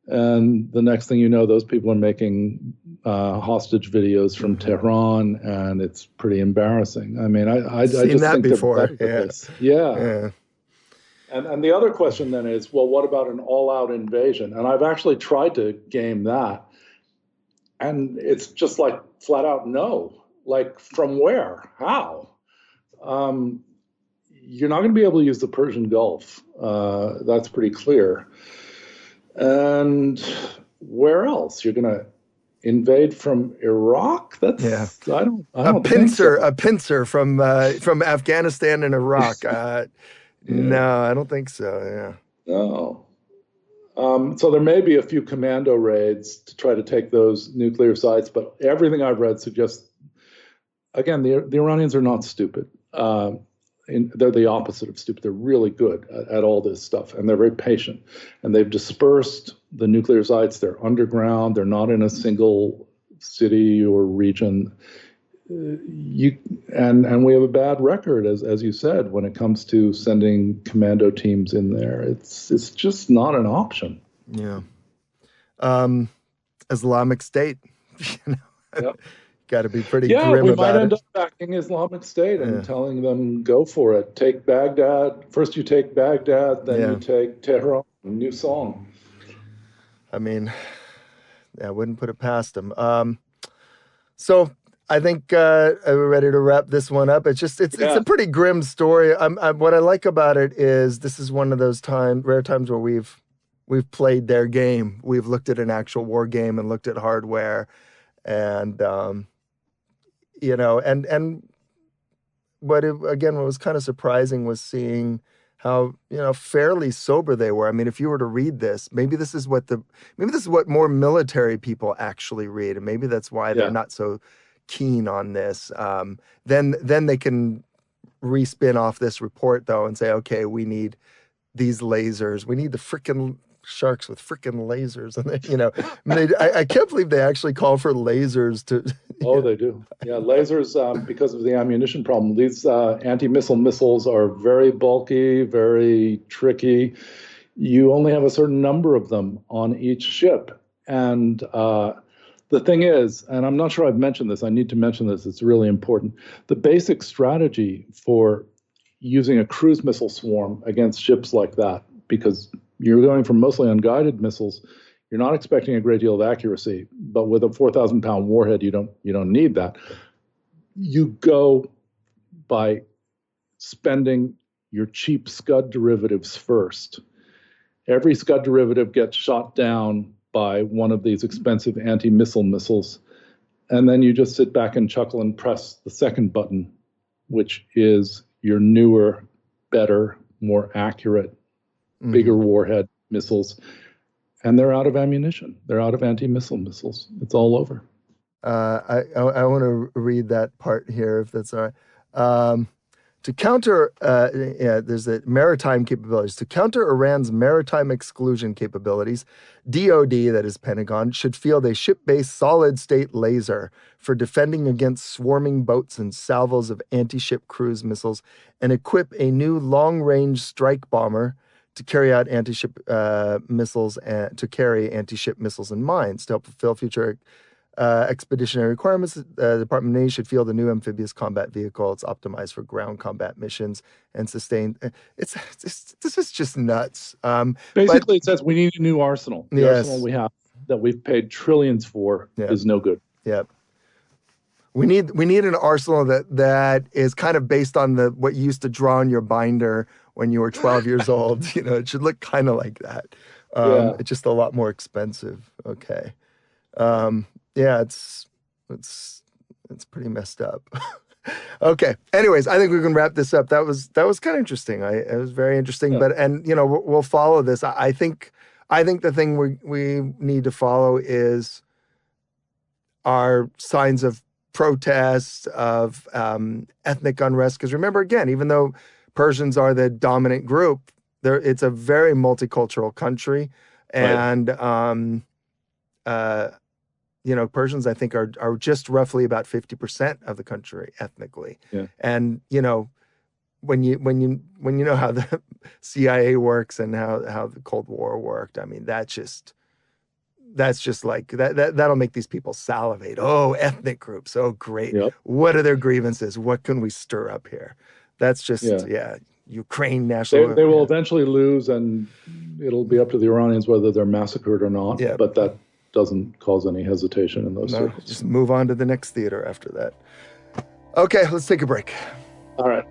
And the next thing you know, those people are making hostage videos from Tehran, and it's pretty embarrassing. I mean, I Seen just that think they're before. better at Yeah. this. Yeah. Yeah. And the other question then is, well, what about an all-out invasion? And I've actually tried to game that, and it's just like flat out no. Like, from where? How? You're not going to be able to use the Persian Gulf. That's pretty clear. And where else? You're going to invade from Iraq? Yeah. I don't think so. A pincer from Afghanistan and Iraq. Yeah. No, I don't think so. Yeah. No. So there may be a few commando raids to try to take those nuclear sites, but everything I've read suggests, again, the Iranians are not stupid. They're the opposite of stupid. They're really good at all this stuff, and they're very patient. And they've dispersed the nuclear sites. They're underground. They're not in a single city or region. And we have a bad record, as you said, when it comes to sending commando teams in there. It's just not an option. Yeah. Islamic State, Yep. got to be pretty Yeah, grim we might about end it. up backing Islamic State and Yeah. telling them, go for it. Take Baghdad. First you take Baghdad, then Yeah. you take Tehran. New song. I mean, I wouldn't put it past them. So I think we're ready to wrap this one up. It's a pretty grim story. What I like about it is this is one of those rare times where we've played their game. We've looked at an actual war game and looked at hardware, and and what was kind of surprising was seeing how fairly sober they were. I mean, if you were to read this, maybe this is what more military people actually read, and maybe that's why they're not so keen on this. Then they can respin off this report though and say, okay, we need these lasers, we need the freaking sharks with freaking lasers, and I mean, I can't believe they actually call for lasers to. Oh, they do. Yeah, lasers, because of the ammunition problem. These anti-missile missiles are very bulky, very tricky. You only have a certain number of them on each ship. And the thing is, and I'm not sure I've mentioned this, I need to mention this, it's really important. The basic strategy for using a cruise missile swarm against ships like that, because you're going from mostly unguided missiles, you're not expecting a great deal of accuracy, but with a 4,000-pound warhead, you don't need that. You go by spending your cheap Scud derivatives first. Every Scud derivative gets shot down by one of these expensive anti-missile missiles, and then you just sit back and chuckle and press the second button, which is your newer, better, more accurate, bigger warhead missiles. And they're out of ammunition. They're out of anti-missile missiles. It's all over. I want to read that part here, if that's all right. To counter, there's the maritime capabilities. To counter Iran's maritime exclusion capabilities, DoD, that is Pentagon, should field a ship-based solid-state laser for defending against swarming boats and salvos of anti-ship cruise missiles, and equip a new long-range strike bomber to carry out anti-ship missiles and to carry anti-ship missiles and mines to help fulfill future expeditionary requirements. The Department of Navy should field a new amphibious combat vehicle. It's optimized for ground combat missions and sustained. This is just nuts. Basically, it says we need a new arsenal. The Yes. arsenal we have that we've paid trillions for is no good. Yeah. We need an arsenal that is kind of based on what you used to draw on your binder when you were 12 years old. It should look kind of like that. It's just a lot more expensive. Okay. Yeah, it's pretty messed up. Okay. Anyways, I think we can wrap this up. That was kind of interesting. It was very interesting. But we'll follow this. I think the thing we need to follow is our signs of protest, of ethnic unrest. Because remember, again, even though Persians are the dominant group, it's a very multicultural country, and Persians, I think, are just roughly about 50% of the country ethnically. Yeah. And when you know how the CIA works and how the Cold War worked, I mean, that's just like that'll make these people salivate. Oh, ethnic groups. Oh, great. Yep. What are their grievances? What can we stir up here? That's just Ukraine national. They will eventually lose, and it'll be up to the Iranians whether they're massacred or not. Yeah. But that doesn't cause any hesitation in those circles. Just move on to the next theater after that. Okay, let's take a break. All right.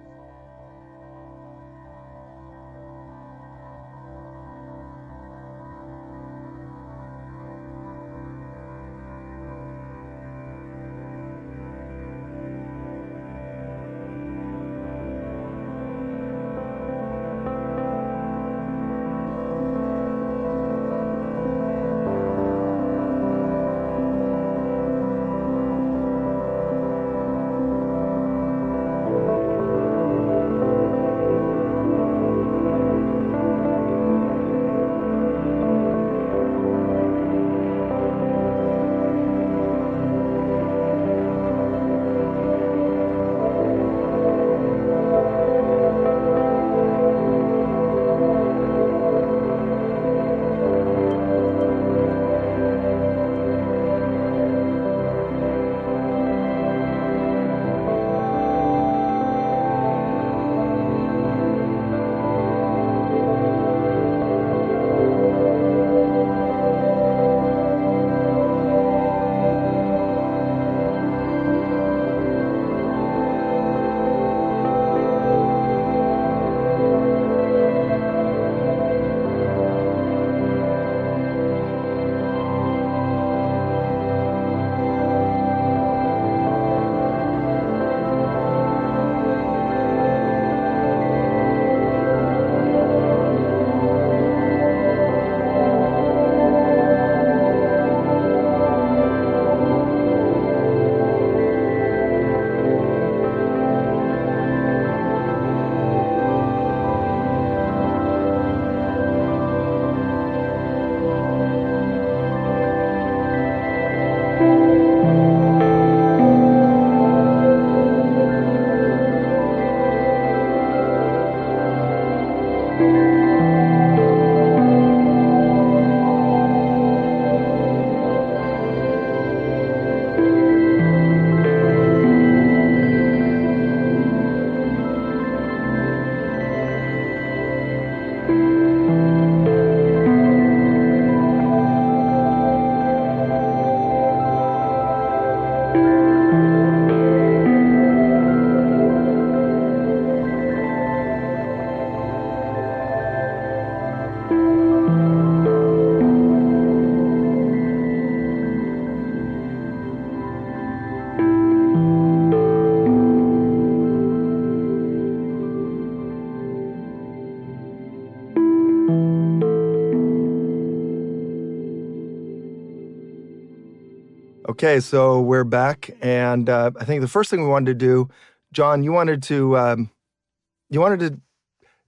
Okay, so we're back, and I think the first thing we wanted to do, John, you wanted to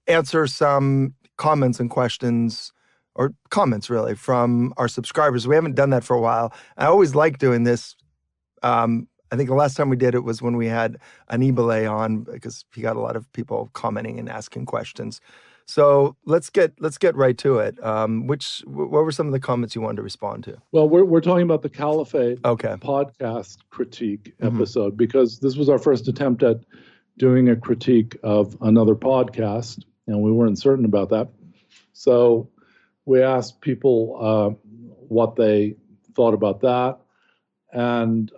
answer some comments and questions, or comments really, from our subscribers. We haven't done that for a while. I always like doing this. I think the last time we did it was when we had Anibale on, because he got a lot of people commenting and asking questions. So let's get right to it. What were some of the comments you wanted to respond to? Well, we're talking about the Caliphate Okay. podcast critique episode, because this was our first attempt at doing a critique of another podcast, and we weren't certain about that. So we asked people what they thought about that, and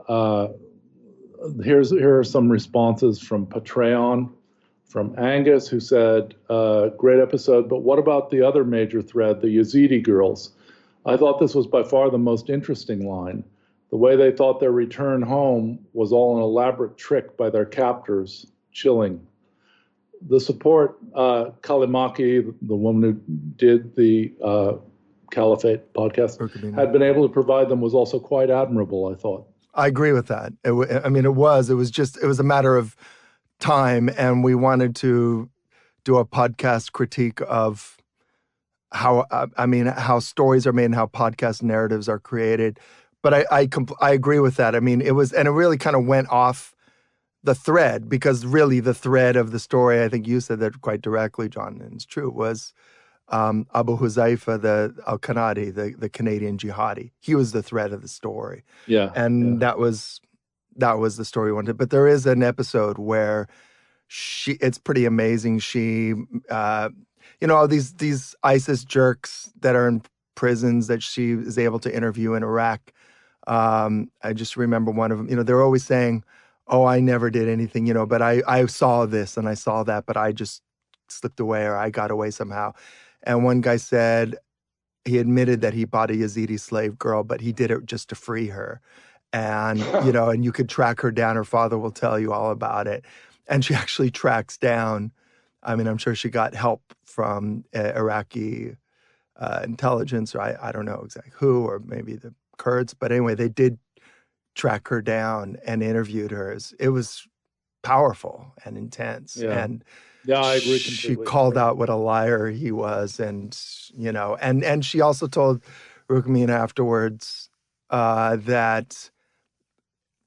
here are some responses from Patreon. From Angus, who said, great episode, but what about the other major thread, the Yazidi girls? I thought this was by far the most interesting line. The way they thought their return home was all an elaborate trick by their captors. Chilling. The support, Kalimaki, the woman who did the Caliphate podcast, had been able to provide them was also quite admirable, I thought. I agree with that. It was a matter of time, and we wanted to do a podcast critique of how stories are made and how podcast narratives are created. But I agree with that. I mean, it really kind of went off the thread, because really the thread of the story, I think you said that quite directly, John, and it's true, was Abu Huzaifa, the Al-Kanadi, the Canadian jihadi. He was the thread of the story. Yeah. And that was the story we wanted. But there is an episode where it's pretty amazing. She, these ISIS jerks that are in prisons that she is able to interview in Iraq. I just remember one of them, they're always saying, oh, I never did anything, but I saw this and I saw that, but I just slipped away, or I got away somehow. And one guy said he admitted that he bought a Yazidi slave girl, but he did it just to free her. And, and you could track her down. Her father will tell you all about it. And she actually tracks down. I mean, I'm sure she got help from Iraqi intelligence, or I don't know exactly who, or maybe the Kurds. But anyway, they did track her down and interviewed her. It was powerful and intense. Yeah. And yeah, I agree completely. She called out what a liar he was. And, and she also told Rukmina afterwards that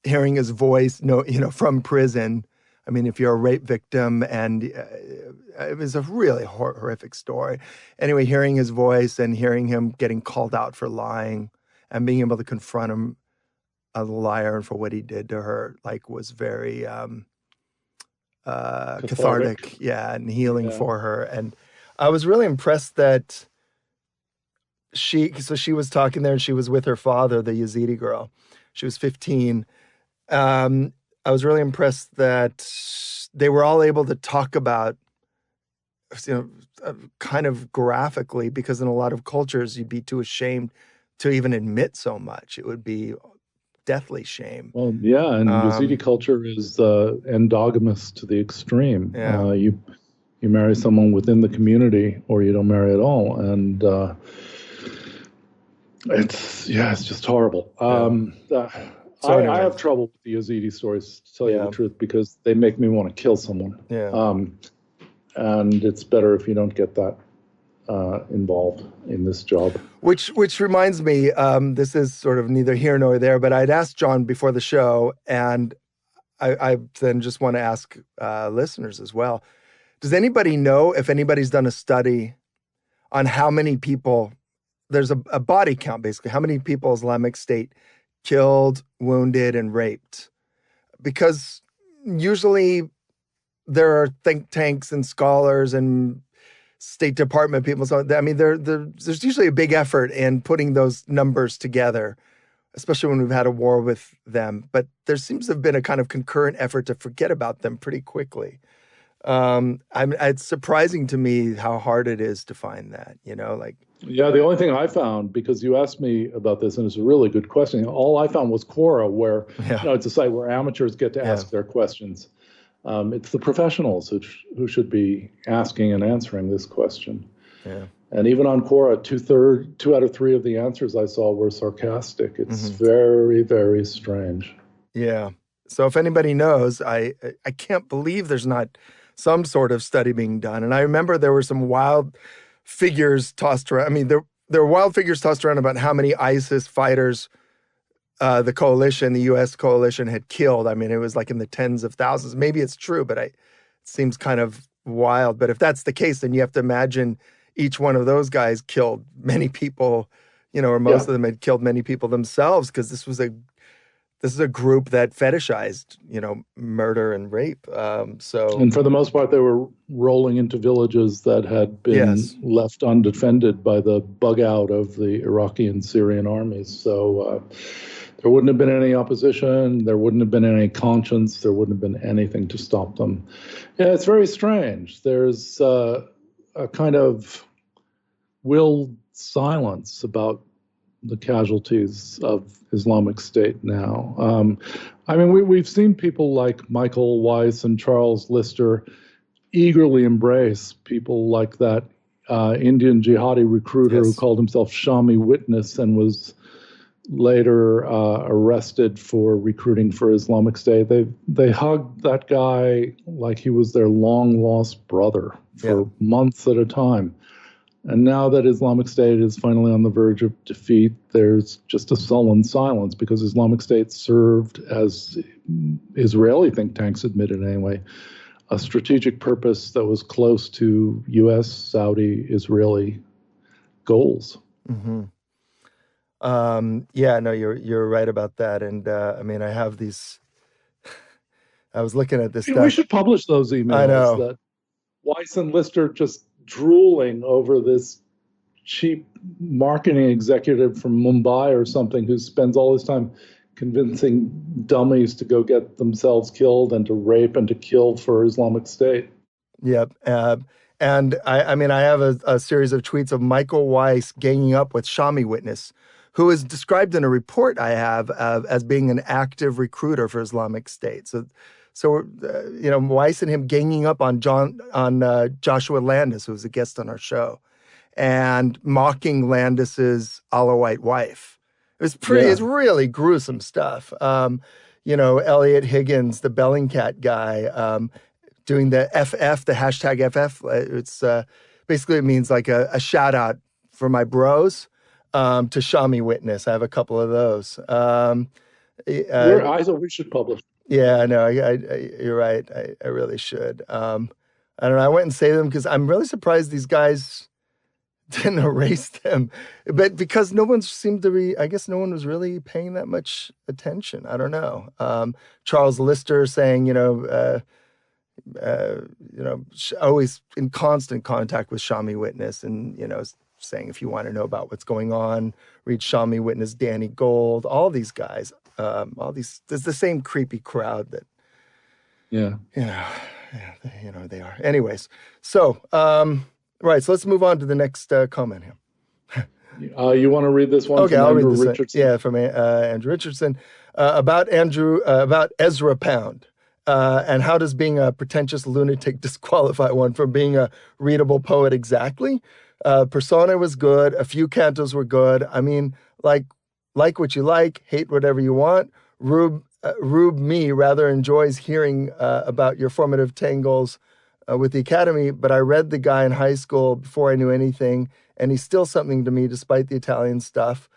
hearing his voice, from prison, I mean, if you're a rape victim, and it was a really horrific story. Anyway, hearing his voice and hearing him getting called out for lying and being able to confront him as a liar and for what he did to her, was very cathartic, and healing for her. And I was really impressed that she was talking there, and she was with her father, the Yazidi girl. She was 15. I was really impressed that they were all able to talk about, kind of graphically, because in a lot of cultures, you'd be too ashamed to even admit so much. It would be deathly shame. Well, yeah, and Yazidi culture is endogamous to the extreme. Yeah. You marry someone within the community, or you don't marry at all, and it's just horrible. I have trouble with the Yazidi stories, to tell you the truth, because they make me want to kill someone. Yeah. And it's better if you don't get that involved in this job. Which reminds me, this is sort of neither here nor there, but I'd asked John before the show, and I then just want to ask listeners as well. Does anybody know if anybody's done a study on how many people, there's a body count basically, how many people Islamic State killed, wounded, and raped? Because usually there are think tanks and scholars and State Department people. So, I mean, there's usually a big effort in putting those numbers together, especially when we've had a war with them. But there seems to have been a kind of concurrent effort to forget about them pretty quickly. It's surprising to me how hard it is to find that, Yeah, the only thing I found, because you asked me about this, and it's a really good question, all I found was Quora, where it's a site where amateurs get to ask their questions. It's the professionals who should be asking and answering this question. Yeah. And even on Quora, two out of three of the answers I saw were sarcastic. It's Hmm. very, very strange. Yeah. So if anybody knows, I can't believe there's not some sort of study being done. And I remember there were some wild figures tossed around. I mean, there were wild figures tossed around about how many ISIS fighters the coalition, the U.S. coalition, had killed. I mean, it was like in the tens of thousands. Maybe it's true, but it seems kind of wild. But if that's the case, then you have to imagine each one of those guys killed many people, or most Yeah. of them had killed many people themselves, because this is a group that fetishized, murder and rape. So And for the most part, they were rolling into villages that had been yes, left undefended by the bug out of the Iraqi and Syrian armies. So there wouldn't have been any opposition. There wouldn't have been any conscience. There wouldn't have been anything to stop them. Yeah, it's very strange. There's a kind of willed silence about the casualties of Islamic State now. I mean, we've seen people like Michael Weiss and Charles Lister eagerly embrace people like that Indian jihadi recruiter who yes, called himself Shami Witness and was later arrested for recruiting for Islamic State. They hugged that guy like he was their long lost brother yeah, for months at a time. And now that Islamic State is finally on the verge of defeat, there's just a sullen silence because Islamic State served, as Israeli think tanks admitted anyway, a strategic purpose that was close to U.S., Saudi, Israeli goals. hmm yeah. No, you're right about that. And I mean, I have these. I was looking at this We stuff. should publish those I emails know. that Weiss and Lister just drooling over this cheap marketing executive from Mumbai or something who spends all his time convincing dummies to go get themselves killed and to rape and to kill for Islamic State. Yep. And I mean, I have a series of tweets of Michael Weiss ganging up with Shami Witness, who is described in a report I have as being an active recruiter for Islamic State. So Weiss and him ganging up on Joshua Landis, who was a guest on our show, and mocking Landis's Alawite wife. It's Yeah. really gruesome stuff. Elliot Higgins, the Bellingcat guy, doing the FF, the hashtag FF. It's basically, it means like a shout out for my bros, to Shami Witness. I have a couple of those. I thought we should publish. Yeah, no, you're right. I really should. I don't know. I went and saved them because I'm really surprised these guys didn't erase them, but because no one seemed to be, I guess no one was really paying that much attention. I don't know. Charles Lister saying, always in constant contact with Shami Witness, and saying if you want to know about what's going on, read Shami Witness, Danny Gold, all these guys, there's the same creepy crowd that, Yeah. they are. Anyways, so right, so let's move on to the next comment here. You want to read this one Okay, from I'll read Andrew this. Richardson? Yeah, from Andrew Richardson, about Ezra Pound. And how does being a pretentious lunatic disqualify one from being a readable poet exactly? Persona was good. A few cantos were good. I mean, like what you like, hate whatever you want. Rube me rather enjoys hearing about your formative tangles with the Academy, but I read the guy in high school before I knew anything, and he's still something to me despite the Italian stuff,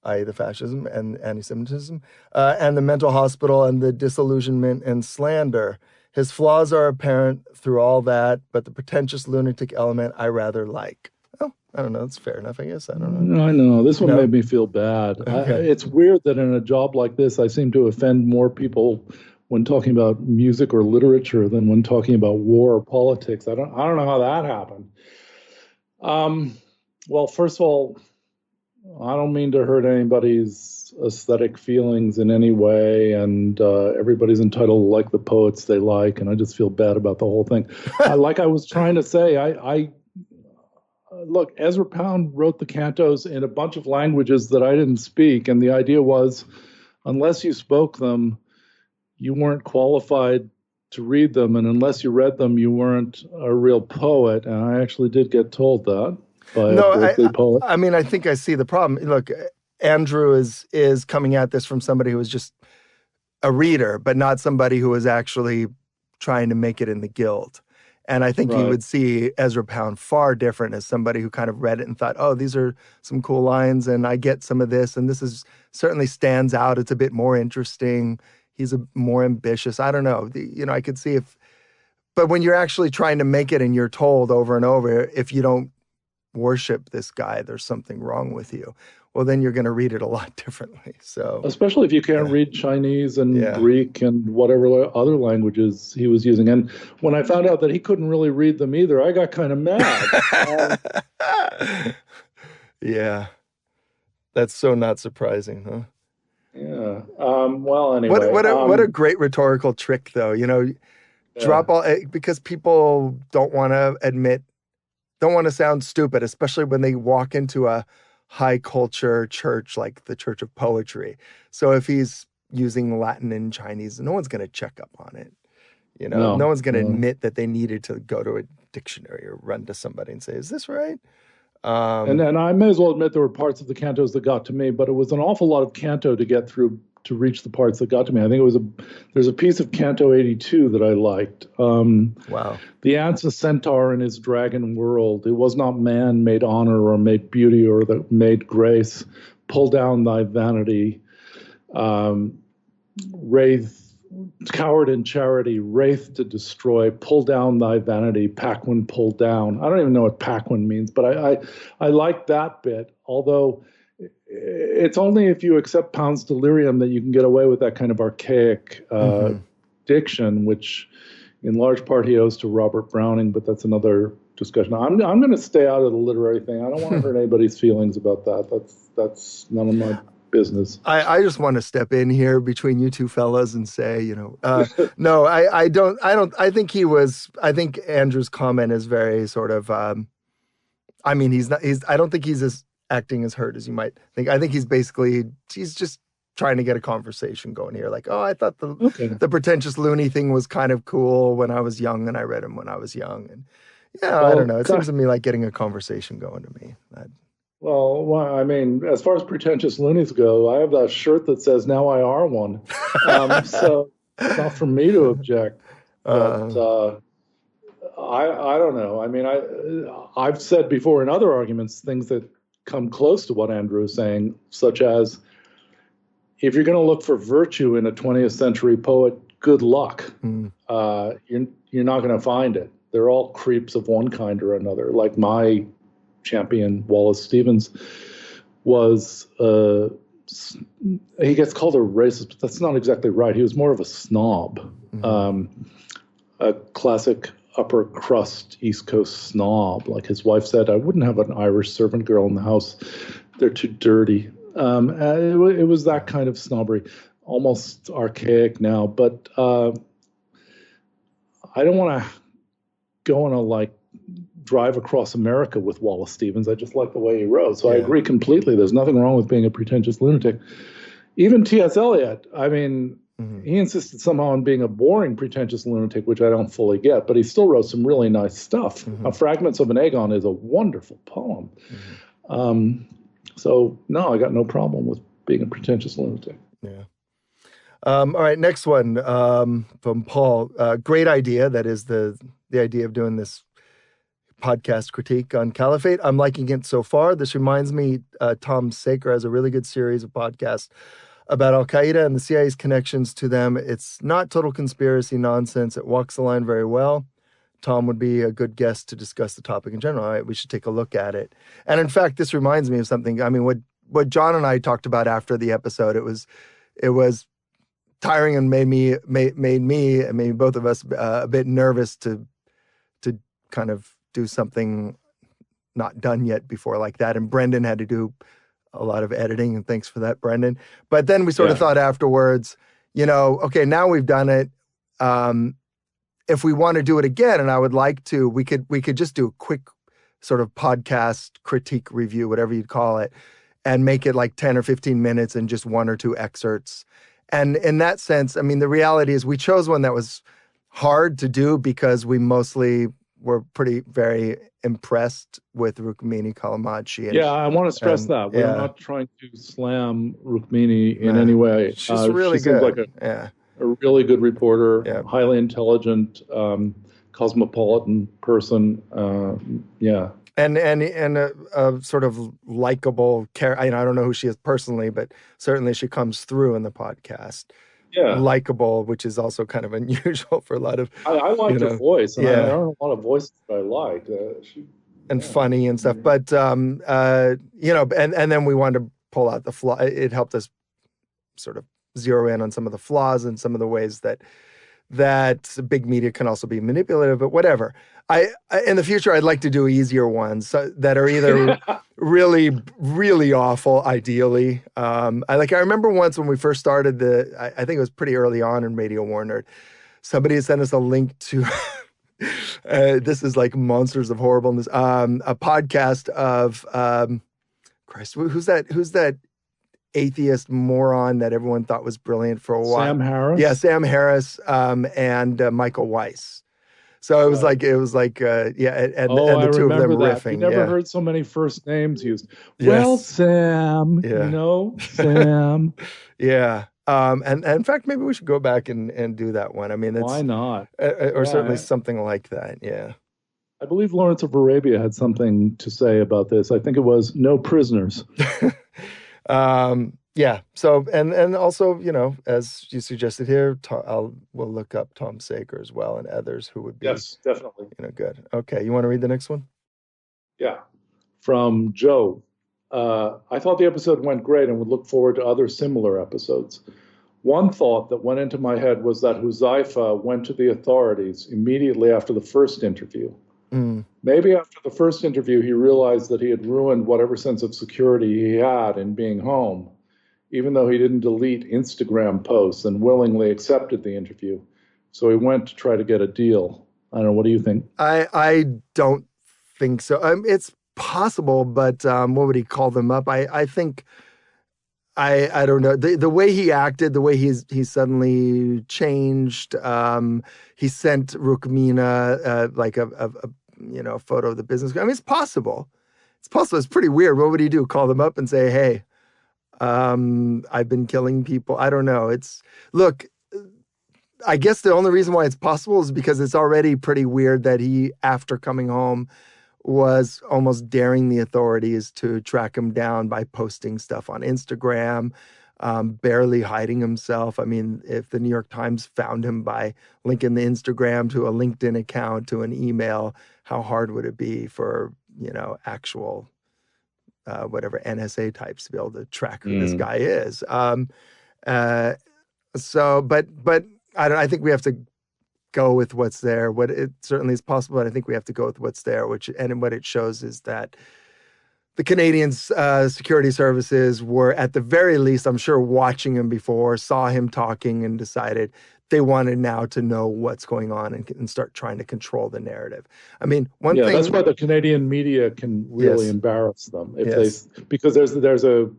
i.e. the fascism and anti-Semitism, and the mental hospital and the disillusionment and slander. His flaws are apparent through all that, but the pretentious lunatic element I rather like. Oh, I don't know. That's fair enough, I guess. I don't know. I know. This one No? made me feel bad. Okay. It's weird that in a job like this, I seem to offend more people when talking about music or literature than when talking about war or politics. I don't know how that happened. Well, first of all, I don't mean to hurt anybody's aesthetic feelings in any way, and everybody's entitled to like the poets they like, and I just feel bad about the whole thing. Like I was trying to say, I look, Ezra Pound wrote the cantos in a bunch of languages that I didn't speak, and the idea was, unless you spoke them, you weren't qualified to read them, and unless you read them, you weren't a real poet. And I actually did get told that. by a No, Berkeley poet. I mean, I think I see the problem. Look, Andrew is coming at this from somebody who was just a reader, but not somebody who was actually trying to make it in the guild. And I think you Right. would see Ezra Pound far different as somebody who kind of read it and thought, oh, these are some cool lines and I get some of this. And this is certainly stands out. It's a bit more interesting. He's a more ambitious. I don't know. I could see but when you're actually trying to make it and you're told over and over, if you don't worship this guy, there's something wrong with you. Well, then you're going to read it a lot differently. So, Especially if you can't read Chinese and yeah. Greek and whatever other languages he was using. And when I found out that he couldn't really read them either, I got kind of mad. Yeah. That's so not surprising, huh? Yeah. Well, anyway. What a great rhetorical trick, though. Drop all, because people don't want to sound stupid, especially when they walk into a high culture church like the Church of Poetry. So if he's using Latin and Chinese, no one's going to check up on it. No one's going to admit that they needed to go to a dictionary or run to somebody and say, is this right? And I may as well admit there were parts of the cantos that got to me, but it was an awful lot of canto to get through to reach the parts that got to me. I think there's a piece of Canto 82 that I liked. Wow. The Ansa centaur in his dragon world, it was not man made honor or made beauty or that made grace. Pull down thy vanity. Wraith, coward in charity, wraith to destroy, pull down thy vanity, Paquin pull down. I don't even know what Paquin means, but I like that bit, although it's only if you accept Pound's delirium that you can get away with that kind of archaic diction, which in large part he owes to Robert Browning, but that's another discussion. I'm going to stay out of the literary thing. I don't want to hurt anybody's feelings about that. That's none of my business. I just want to step in here between you two fellas and say, no, I don't. I think Andrew's comment is very sort of. I mean, I don't think he's as acting as hurt as you might think. I think he's just trying to get a conversation going here. Like, oh, I thought the pretentious loony thing was kind of cool when I was young, and I read him when I was young, and I don't know. It seems to me like getting a conversation going to me. Well, I mean, as far as pretentious loonies go, I have that shirt that says "Now I are one," so it's not for me to object. But I don't know. I mean, I've said before in other arguments things that come close to what Andrew is saying, such as if you're going to look for virtue in a 20th century poet, good luck. You're not going to find it. They're all creeps of one kind or another. Like my champion, Wallace Stevens, was he gets called a racist, but that's not exactly right. He was more of a snob, a classic upper crust East Coast snob. Like his wife said, I wouldn't have an Irish servant girl in the house. They're too dirty. It was that kind of snobbery, almost archaic now. But I don't want to go on a drive across America with Wallace Stevens. I just like the way he wrote. So I agree completely. There's nothing wrong with being a pretentious lunatic. Even T.S. Eliot, I mean, he insisted somehow on being a boring, pretentious lunatic, which I don't fully get, but he still wrote some really nice stuff. Fragments of an Aegon is a wonderful poem. So, no, I got no problem with being a pretentious lunatic. Yeah. All right, next one from Paul. Great idea. That is the idea of doing this podcast critique on Caliphate. I'm liking it so far. This reminds me, Tom Saker has a really good series of podcasts about Al-Qaeda and the CIA's connections to them. It's not total conspiracy nonsense. It walks the line very well. Tom would be a good guest to discuss the topic in general. All right, we should take a look at it. And in fact, this reminds me of something. I mean, what John and I talked about after the episode, it was tiring and made me and maybe both of us a bit nervous to kind of do something not done yet before like that. And Brendan had to do a lot of editing, and thanks for that, Brendan. But then we sort of thought afterwards, okay, now we've done it. If we want to do it again, and I would like to, we could just do a quick sort of podcast critique review, whatever you'd call it, and make it like 10 or 15 minutes and just one or two excerpts. And in that sense, I mean, the reality is we chose one that was hard to do because we mostly were very impressed with Rukmini Callimachi, Yeah, I want to stress and that we're yeah, not trying to slam Rukmini in nah, any way. she's She really seems like good. Yeah, a really good reporter, yeah. highly intelligent, cosmopolitan person. Yeah, And a sort of likable character. I don't know who she is personally, but certainly she comes through in the podcast. yeah. Likable, which is also kind of unusual for a lot of, I you liked her know, voice, and I yeah, don't know a lot of voices that I liked. and Yeah. funny and stuff. But and then we wanted to pull out the flaw. It helped us sort of zero in on some of the flaws and some of the ways that big media can also be manipulative, but whatever. I in the future, I'd like to do easier ones that are either really, really awful, ideally. I remember once when we first started I think it was pretty early on in Radio War Nerd, somebody had sent us a link to, this is like Monsters of Horribleness, a podcast of, Christ, who's that atheist moron that everyone thought was brilliant for a while? Sam Yeah, Harris. Sam Harris, and Michael Weiss. So yeah, Oh, and I the two of them remember that. You riffing. never Yeah. heard so many first names used. Well, Yes. Sam, Yeah. Sam. Yeah. And in fact, maybe we should go back and do that one. I mean, Why it's not? or certainly Yeah, something like that. Yeah. I believe Lawrence of Arabia had something to say about this. I think it was no prisoners. Yeah. So and also, as you suggested here, we'll look up Tom Saker as well and others who would be, Yes, definitely. good. Okay. You want to read the next one? Yeah. From Joe. I thought the episode went great and would look forward to other similar episodes. One thought that went into my head was that Huzaifa went to the authorities immediately after the first interview. Mm. Maybe after the first interview, he realized that he had ruined whatever sense of security he had in being home, even though he didn't delete Instagram posts and willingly accepted the interview. So he went to try to get a deal. I don't know. What do you think? I don't think so. It's possible, but what would he call them up? I think I don't know the way he acted, the way he suddenly changed. He sent Rukmina like a photo of the business. I mean, it's possible. It's possible. It's pretty weird. What would he do? Call them up and say, "Hey, I've been killing people." I don't know. Look. I guess the only reason why it's possible is because it's already pretty weird that he, after coming home, was almost daring the authorities to track him down by posting stuff on Instagram, barely hiding himself. I mean, if the New York Times found him by linking the Instagram to a LinkedIn account to an email, how hard would it be for, actual whatever NSA types to be able to track who this guy is? Uh, but I think we have to go with what's there. What it certainly is possible, but I think we have to go with what's there. And what it shows is that the Canadian security services were, at the very least, I'm sure, watching him before, saw him talking, and decided they wanted now to know what's going on and start trying to control the narrative. I mean, one thing. That's why the Canadian media can really Yes. embarrass them Yes. because there's a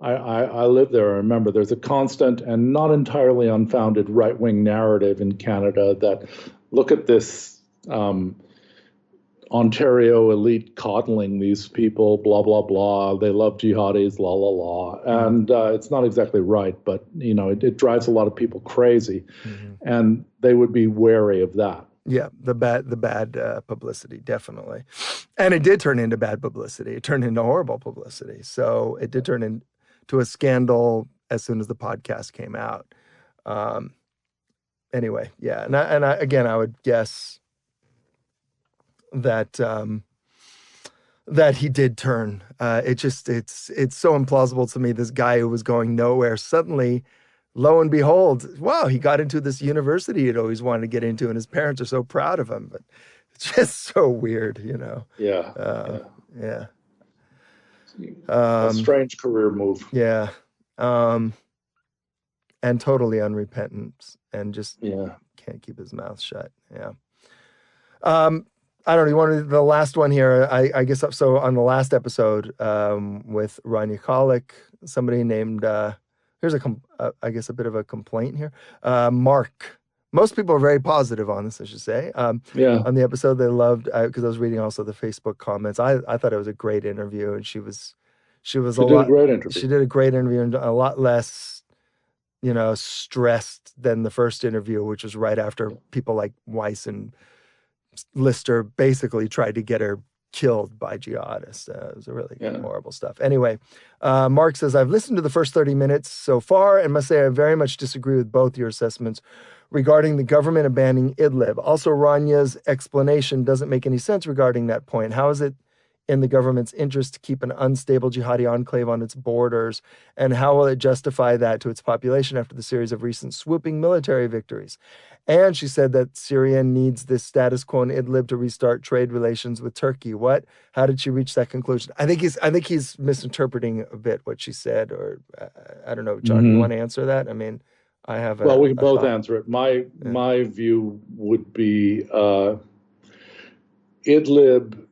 I live there. I remember there's a constant and not entirely unfounded right-wing narrative in Canada that look at this Ontario elite coddling these people, blah, blah, blah. They love jihadis, la, la, la. And it's not exactly right, but, it drives a lot of people crazy. Mm-hmm. And they would be wary of that. Yeah, the bad publicity, definitely. And it did turn into bad publicity. It turned into horrible publicity. So it did turn into a scandal as soon as the podcast came out. Anyway, yeah. And again, I would guess that that he did turn. It's so implausible to me. This guy who was going nowhere suddenly, lo and behold, wow, he got into this university he'd always wanted to get into, and his parents are so proud of him. But it's just so weird, Yeah. Yeah. A strange career move. Yeah. And totally unrepentant and just can't keep his mouth shut. Yeah. I don't know. You wanted the last one here. I guess so. On the last episode with Rania Kalik, somebody named, here's I guess a bit of a complaint here. Mark most people are very positive on this, I should say. Yeah, On the episode, they loved because I was reading also the Facebook comments. I thought it was a great interview, and she was a she did a lot. great interview. She did a great interview and a lot less, stressed than the first interview, which was right after people like Weiss and Lister basically tried to get her killed by jihadists. It was a really Yeah. horrible stuff. Anyway, Mark says, I've listened to the first 30 minutes so far and must say I very much disagree with both your assessments regarding the government abandoning Idlib. Also, Ranya's explanation doesn't make any sense regarding that point. How is it in the government's interest to keep an unstable jihadi enclave on its borders? And how will it justify that to its population after the series of recent swooping military victories? And she said that Syria needs this status quo in Idlib to restart trade relations with Turkey. What? How did she reach that conclusion? I think he's misinterpreting a bit what she said, or I don't know. John, do you want to answer that? I mean, I have Well, we can a both thought. answer it. My view would be Idlib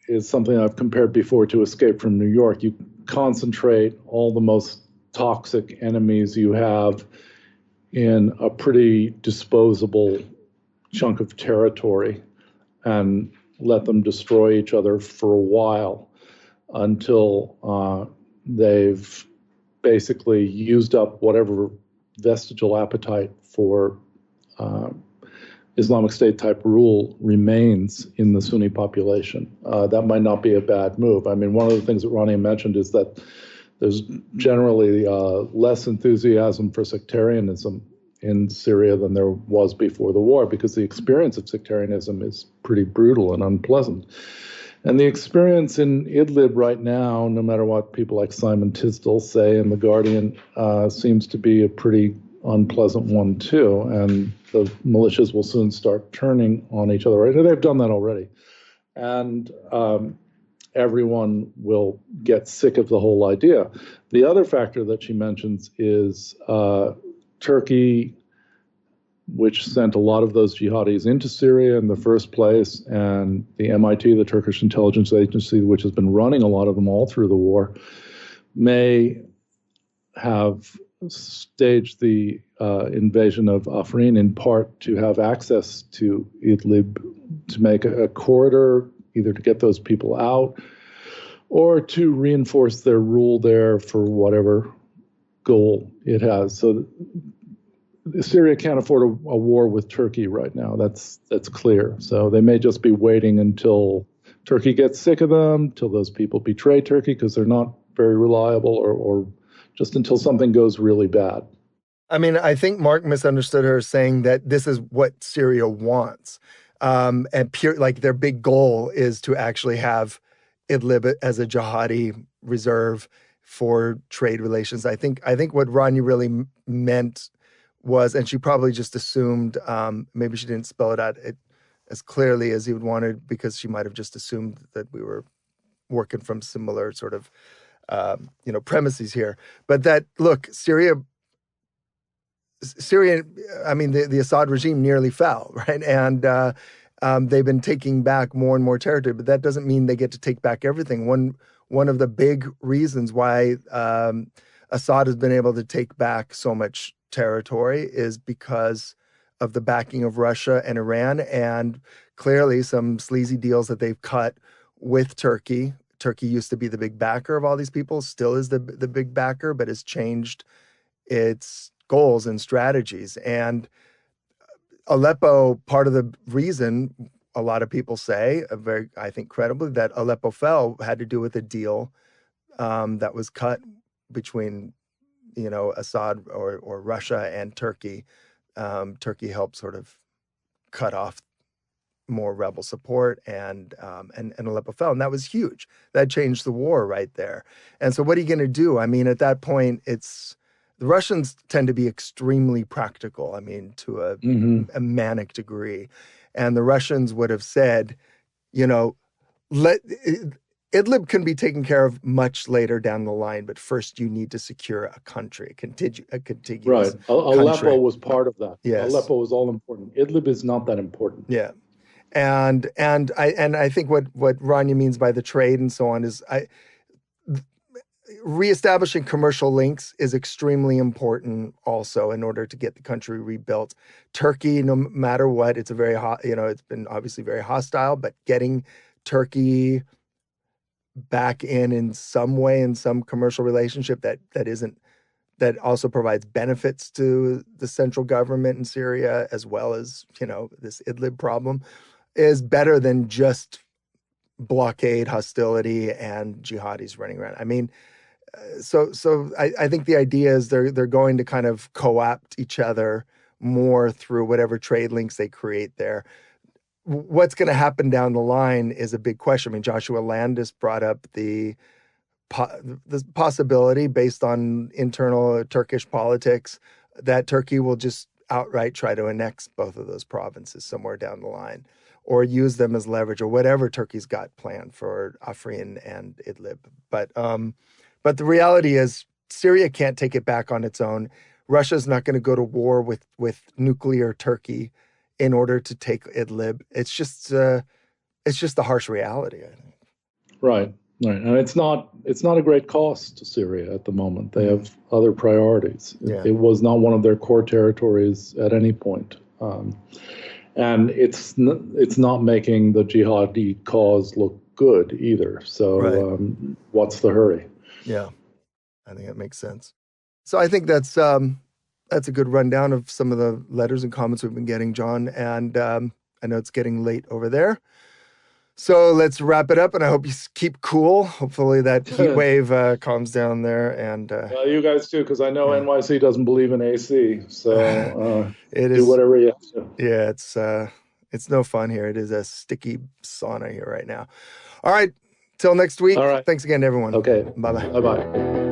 is something I've compared before to Escape from New York. You concentrate all the most toxic enemies you have in a pretty disposable chunk of territory and let them destroy each other for a while until they've basically used up whatever vestigial appetite for Islamic State type rule remains in the Sunni population. That might not be a bad move. I mean, one of the things that Ronnie mentioned is that there's generally less enthusiasm for sectarianism in Syria than there was before the war, because the experience of sectarianism is pretty brutal and unpleasant. And the experience in Idlib right now, no matter what people like Simon Tisdall say in The Guardian, seems to be a pretty unpleasant one too. And the militias will soon start turning on each other. Right? They've done that already. And everyone will get sick of the whole idea. The other factor that she mentions is Turkey, which sent a lot of those jihadis into Syria in the first place, and the MIT, the Turkish intelligence agency, which has been running a lot of them all through the war, may have staged the invasion of Afrin in part to have access to Idlib, to make a corridor, either to get those people out or to reinforce their rule there for whatever goal it has. So Syria can't afford a war with Turkey right now. That's clear. So they may just be waiting until Turkey gets sick of them, till those people betray Turkey because they're not very reliable, or just until something goes really bad. I mean, I think Mark misunderstood her saying that this is what Syria wants. And like their big goal is to actually have Idlib as a jihadi reserve for trade relations. I think what Rania really meant was, and she probably just assumed, maybe she didn't spell it out as clearly as he would wanted, because she might have just assumed that we were working from similar sort of, premises here. But that, look, Syria, I mean, the Assad regime nearly fell, right? And they've been taking back more and more territory, but that doesn't mean they get to take back everything. One of the big reasons why Assad has been able to take back so much territory is because of the backing of Russia and Iran, and clearly some sleazy deals that they've cut with Turkey. Turkey used to be the big backer of all these people, still is the big backer, but has changed its goals and strategies. And Aleppo, part of the reason a lot of people say, very, I think credibly, that Aleppo fell had to do with a deal that was cut between, Assad or Russia and Turkey. Turkey helped sort of cut off more rebel support, and Aleppo fell, and that was huge. That changed the war right there. And so, what are you going to do? I mean, at that point, the Russians tend to be extremely practical. I mean, to a manic degree, and the Russians would have said, let Idlib can be taken care of much later down the line, but first you need to secure a country, a contiguous right. Aleppo country. was part of that. Yes. Aleppo was all important. Idlib is not that important. Yeah. And I think what Rania means by the trade and so on is reestablishing commercial links is extremely important also in order to get the country rebuilt. Turkey, no matter what, it's a very hot, it's been obviously very hostile, but getting Turkey back in some way, in some commercial relationship that also provides benefits to the central government in Syria, as well as, this Idlib problem, is better than just blockade, hostility, and jihadis running around. I mean, I think the idea is they're going to kind of co-opt each other more through whatever trade links they create there. What's going to happen down the line is a big question. I mean, Joshua Landis brought up the possibility, based on internal Turkish politics, that Turkey will just outright try to annex both of those provinces somewhere down the line, or use them as leverage, or whatever Turkey's got planned for Afrin and Idlib. But the reality is, Syria can't take it back on its own. Russia's not going to go to war with nuclear Turkey in order to take Idlib. It's just the harsh reality, I think. Right, and it's not a great cost to Syria at the moment. They have other priorities. Yeah. It was not one of their core territories at any point, and it's not making the jihadi cause look good either. So, right. What's the hurry? Yeah, I think that makes sense. So I think that's a good rundown of some of the letters and comments we've been getting, John. And I know it's getting late over there, so let's wrap it up. And I hope you keep cool. Hopefully that heat wave calms down there. And you guys too, because I know NYC doesn't believe in AC. So do whatever you have to. Yeah, it's no fun here. It is a sticky sauna here right now. All right. Till next week. All right. Thanks again, everyone. Okay. Bye-bye. Bye-bye.